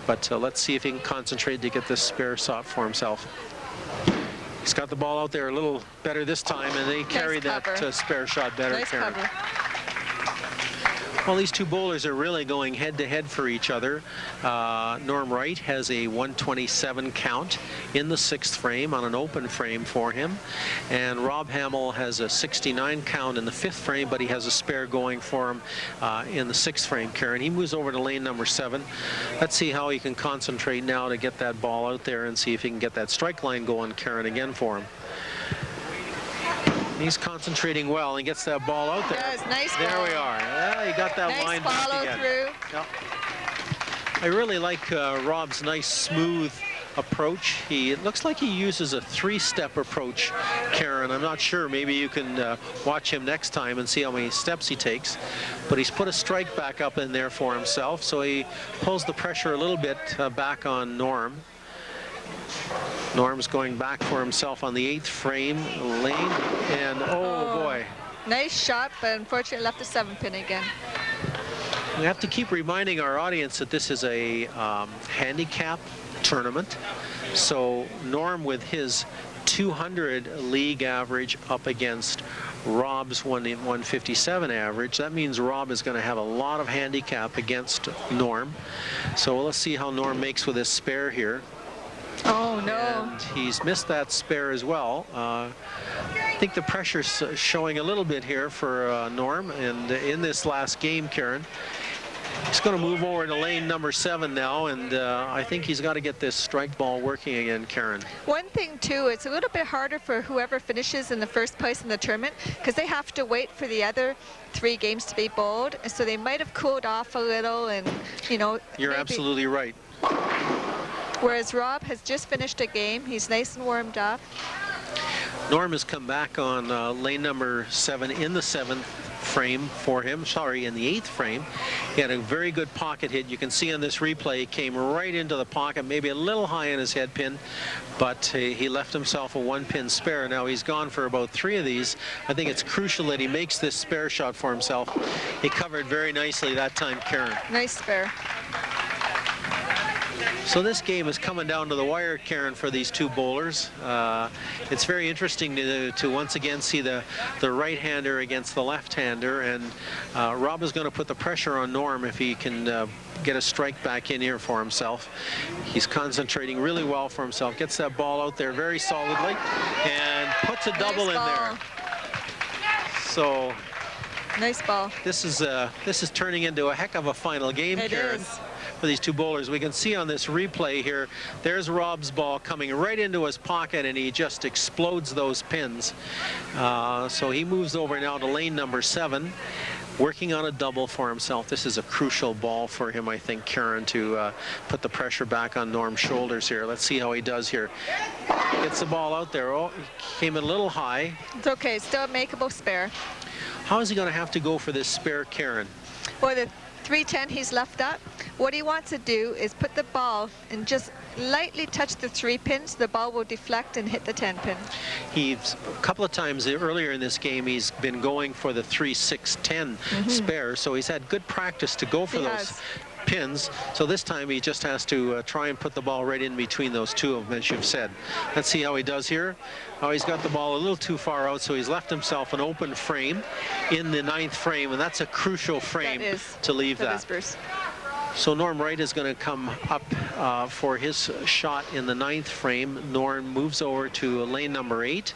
but let's see if he can concentrate to get this spare shot for himself. He's got the ball out there a little better this time, and they carried that spare shot better, Nice Karen. cover. Well, these two bowlers are really going head-to-head for each other. Norm Wright has a 127 count in the 6th frame on an open frame for him. And Rob Hamill has a 69 count in the 5th frame, but he has a spare going for him in the 6th frame, Karen. He moves over to lane number 7. Let's see how he can concentrate now to get that ball out there and see if he can get that strike line going, Karen, again for him. He's concentrating well and gets that ball out there. Yes, nice there ball. we are. Yeah, he got that Nice line back follow again. through. Yep. I really like Rob's nice, smooth approach. It looks like he uses a 3-step approach, Karen. I'm not sure. Maybe you can watch him next time and see how many steps he takes. But he's put a strike back up in there for himself, so he pulls the pressure a little bit back on Norm. Norm's going back for himself on the 8th frame lane, and oh boy. Nice shot, but unfortunately left the 7 pin again. We have to keep reminding our audience that this is a handicap tournament. So Norm, with his 200 league average up against Rob's 157 average, that means Rob is going to have a lot of handicap against Norm. So let's see how Norm makes with his spare here. Oh, no. And he's missed that spare as well. I think the pressure's showing a little bit here for Norm. And in this last game, Karen, he's going to move over to lane number 7 now. And I think he's got to get this strike ball working again, Karen. One thing, too, it's a little bit harder for whoever finishes in the first place in the tournament because they have to wait for the other 3 games to be bowled. So they might have cooled off a little and, you know. You're maybe absolutely right. Whereas Rob has just finished a game. He's nice and warmed up. Norm has come back on lane number 7 in the 7th frame for him. Sorry, in the 8th frame. He had a very good pocket hit. You can see on this replay, he came right into the pocket, maybe a little high in his head pin, but he left himself a 1-pin spare. Now he's gone for about 3 of these. I think it's crucial that he makes this spare shot for himself. He covered very nicely that time, Karen. Nice spare. So this game is coming down to the wire, Karen, for these two bowlers. It's very interesting to once again see the right-hander against the left-hander, and Rob is going to put the pressure on Norm if he can get a strike back in here for himself. He's concentrating really well for himself, gets that ball out there very solidly, and puts a double in there. So nice ball. this is turning into a heck of a final game, Karen. It is. For these two bowlers. We can see on this replay here, there's Rob's ball coming right into his pocket, and he just explodes those pins. So he moves over now to lane number 7, working on a double for himself. This is a crucial ball for him, I think, Karen, to put the pressure back on Norm's shoulders here. Let's see how he does here. Gets the ball out there. Oh, he came in a little high. It's okay. Still a makeable spare. How is he going to have to go for this spare, Karen? Well, the 310 he's left up. What he wants to do is put the ball and just lightly touch the 3 pins. The ball will deflect and hit the 10 pin. He's a couple of times earlier in this game, he's been going for the 3-6-10 spare, so he's had good practice to go for those pins. So this time he just has to try and put the ball right in between those two of them, as you've said. Let's see how he does here. Oh, he's got the ball a little too far out, so he's left himself an open frame in the 9th frame, and that's a crucial frame to leave that. So Norm Wright is going to come up for his shot in the 9th frame. Norm moves over to lane number 8,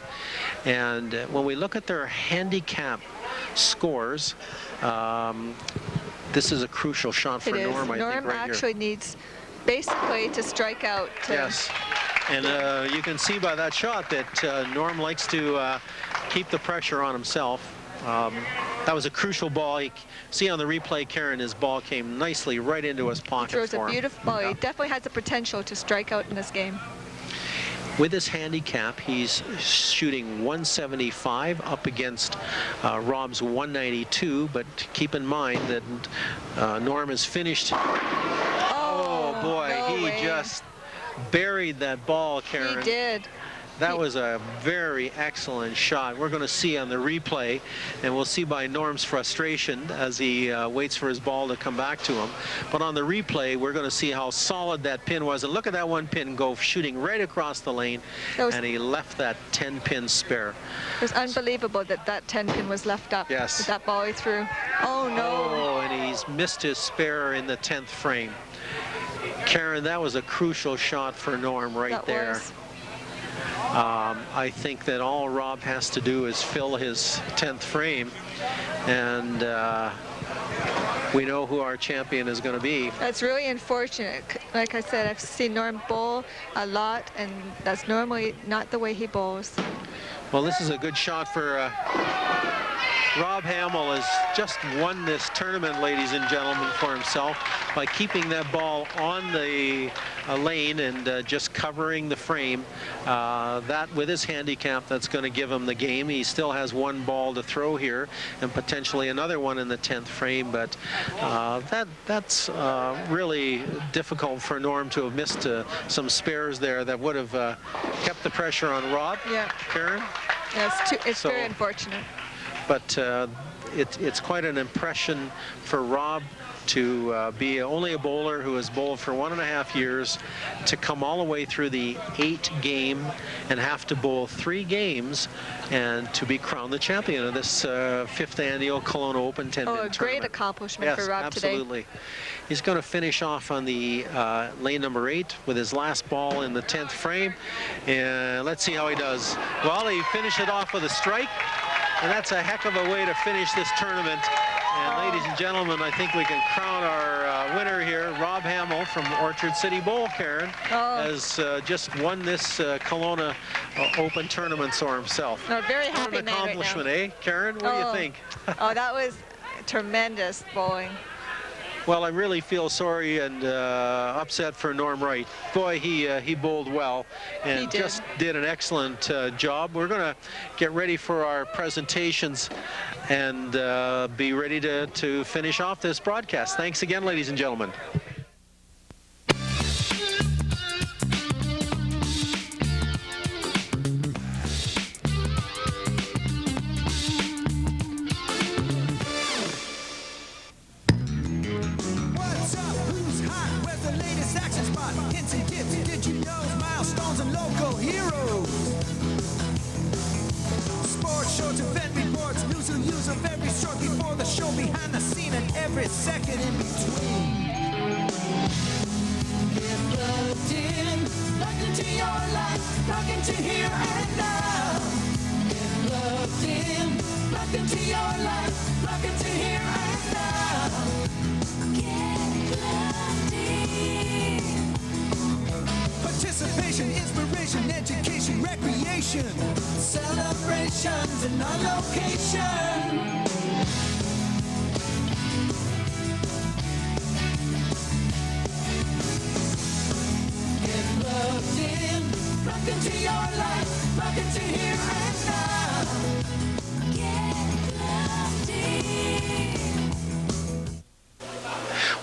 and when we look at their handicap scores, This is a crucial shot for It is. Norm, I think, Norm right actually here. needs basically to strike out. Yes. And you can see by that shot that Norm likes to keep the pressure on himself. That was a crucial ball. You see on the replay, Karen, his ball came nicely right into his pocket Throws for a him. beautiful ball. Yeah. He definitely has the potential to strike out in this game. With his handicap, he's shooting 175 up against Rob's 192, but keep in mind that Norm has finished. Oh boy, no he way. just buried that ball, Karen. He did. That was a very excellent shot. We're going to see on the replay, and we'll see by Norm's frustration as he waits for his ball to come back to him. But on the replay, we're going to see how solid that pin was. And look at that one pin go shooting right across the lane, and he left that 10-pin spare. It was unbelievable that that 10-pin was left up. Yes. With that ball he threw. Oh, no. Oh, and he's missed his spare in the 10th frame. Karen, that was a crucial shot for Norm right there. Was. I think that all Rob has to do is fill his 10th frame, and we know who our champion is going to be. That's really unfortunate. Like I said, I've seen Norm bowl a lot, and that's normally not the way he bowls. Well, this is a good shot for Rob Hamill. Has just won this tournament, ladies and gentlemen, for himself by keeping that ball on the lane and just covering the frame. That, with his handicap, that's going to give him the game. He still has one ball to throw here and potentially another one in the 10th frame, but that's really difficult for Norm to have missed some spares there that would have kept the pressure on Rob. Yeah. Karen? Yeah, it's very unfortunate. But it's quite an impression for Rob to be only a bowler who has bowled for 1.5 years, to come all the way through the 8-game and have to bowl 3 games and to be crowned the champion of this 5th annual Kelowna Open 10-pin tournament. Great accomplishment for Rob today. Absolutely. He's going to finish off on the lane number 8 with his last ball in the 10th frame, and let's see how he does. Well, he finished it off with a strike, and that's a heck of a way to finish this tournament. And ladies and gentlemen, I think we can crown our winner here. Rob Hamill from Orchard City Bowl, Karen, has just won this Kelowna Open tournament for himself. Very happy what an accomplishment, eh, Karen? What do you think? That was tremendous bowling. Well, I really feel sorry and upset for Norm Wright. Boy, he bowled well and just did an excellent job. We're going to get ready for our presentations and be ready to finish off this broadcast. Thanks again, ladies and gentlemen. Of every stroke before the show, behind the scene, and every second in between. Get plugged in, plugged into your life, plugged into here and now. Get plugged in, plugged into your life, plugged into here and now. Get plugged in. Participation, inspiration, education, recreation, celebrations and on location. Get plugged in, plugged into your life, plugged into here and now. Get plugged in.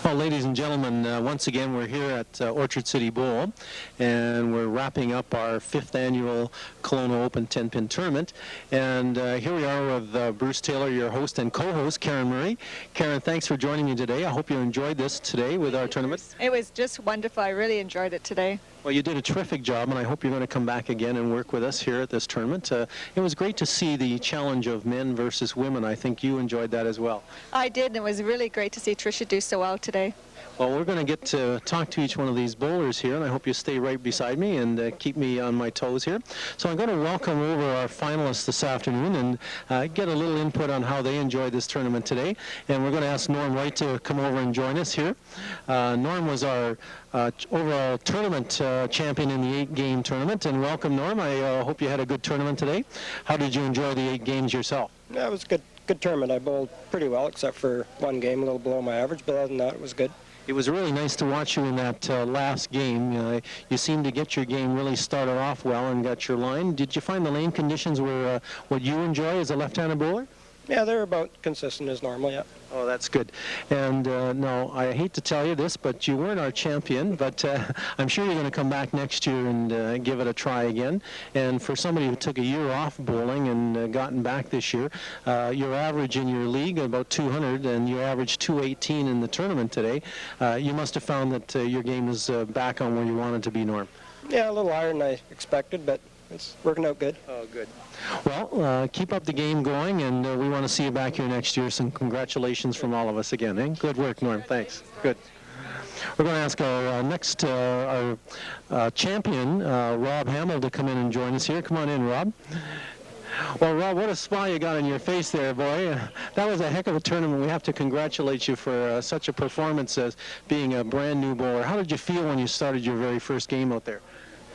Well, ladies and gentlemen, once again, we're here at Orchard City Bowl, and we're wrapping up our 5th annual Kelowna Open 10-pin tournament. And here we are with Bruce Taylor, your host and co-host, Karen Murray. Karen, thanks for joining me today. I hope you enjoyed this today with our tournament. It was just wonderful. I really enjoyed it today. Well, you did a terrific job, and I hope you're going to come back again and work with us here at this tournament. It was great to see the challenge of men versus women. I think you enjoyed that as well. I did, and it was really great to see Tricia do so well today. Well, we're going to get to talk to each one of these bowlers here, and I hope you stay right beside me and keep me on my toes here. So I'm going to welcome over our finalists this afternoon and get a little input on how they enjoyed this tournament today. And we're going to ask Norm Wright to come over and join us here. Norm was our overall tournament champion in the 8-game tournament. And welcome, Norm. I hope you had a good tournament today. How did you enjoy the 8 games yourself? Yeah, it was a good tournament. I bowled pretty well, except for one game, a little below my average, but other than that, it was good. It was really nice to watch you in that last game. You seemed to get your game really started off well and got your line. Did you find the lane conditions were what you enjoy as a left-handed bowler? Yeah, they're about consistent as normal, yeah. Oh, that's good. And no, I hate to tell you this, but you weren't our champion, but I'm sure you're going to come back next year and give it a try again. And for somebody who took a year off bowling and gotten back this year, your average in your league about 200 and you averaged 218 in the tournament today. You must have found that your game is back on where you wanted to be, Norm. Yeah, a little higher than I expected, but it's working out good. Oh, good. Well, keep up the game going, and we want to see you back here next year. Some congratulations from all of us again. Eh? Good work, Norm. Thanks. Good. We're going to ask our next champion, Rob Hamill, to come in and join us here. Come on in, Rob. Well, Rob, what a smile you got on your face there, boy. That was a heck of a tournament. We have to congratulate you for such a performance as being a brand new bowler. How did you feel when you started your very first game out there?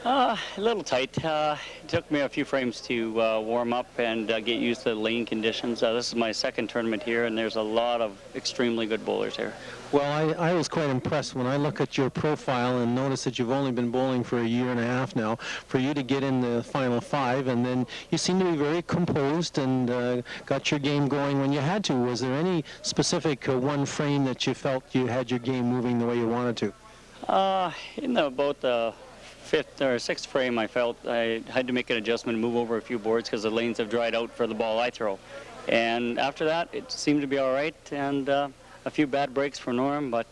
A little tight. It took me a few frames to warm up and get used to the lane conditions. This is my second tournament here, and there's a lot of extremely good bowlers here. Well, I was quite impressed when I look at your profile and notice that you've only been bowling for a year and a half now. For you to get in the final 5, and then you seem to be very composed and got your game going when you had to. Was there any specific one frame that you felt you had your game moving the way you wanted to? In about the 5th or 6th frame, I felt I had to make an adjustment and move over a few boards because the lanes have dried out for the ball I throw. And after that, it seemed to be all right, and a few bad breaks for Norm, but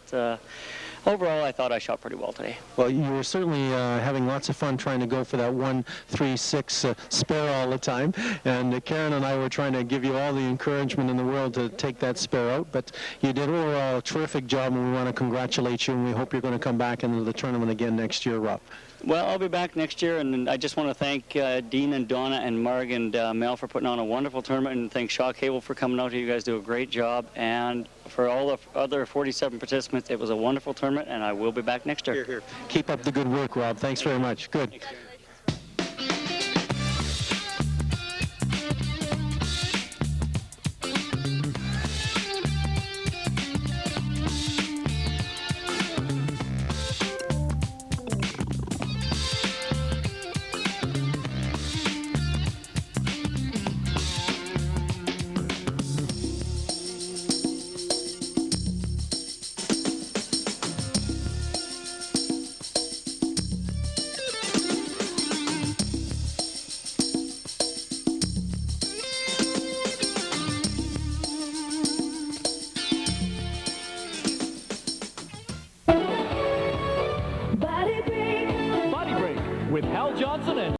overall, I thought I shot pretty well today. Well, you were certainly having lots of fun trying to go for that 1-3-6 spare all the time, and Karen and I were trying to give you all the encouragement in the world to take that spare out, but you did overall a terrific job, and we want to congratulate you, and we hope you're going to come back into the tournament again next year, Rob. Well, I'll be back next year, and I just want to thank Dean and Donna and Marg and Mel for putting on a wonderful tournament, and thank Shaw Cable for coming out here. You guys do a great job, and for all the other 47 participants, it was a wonderful tournament, and I will be back next year. Here, here. Keep up the good work, Rob. Thanks very much. Good. Body break with Hal Johnson and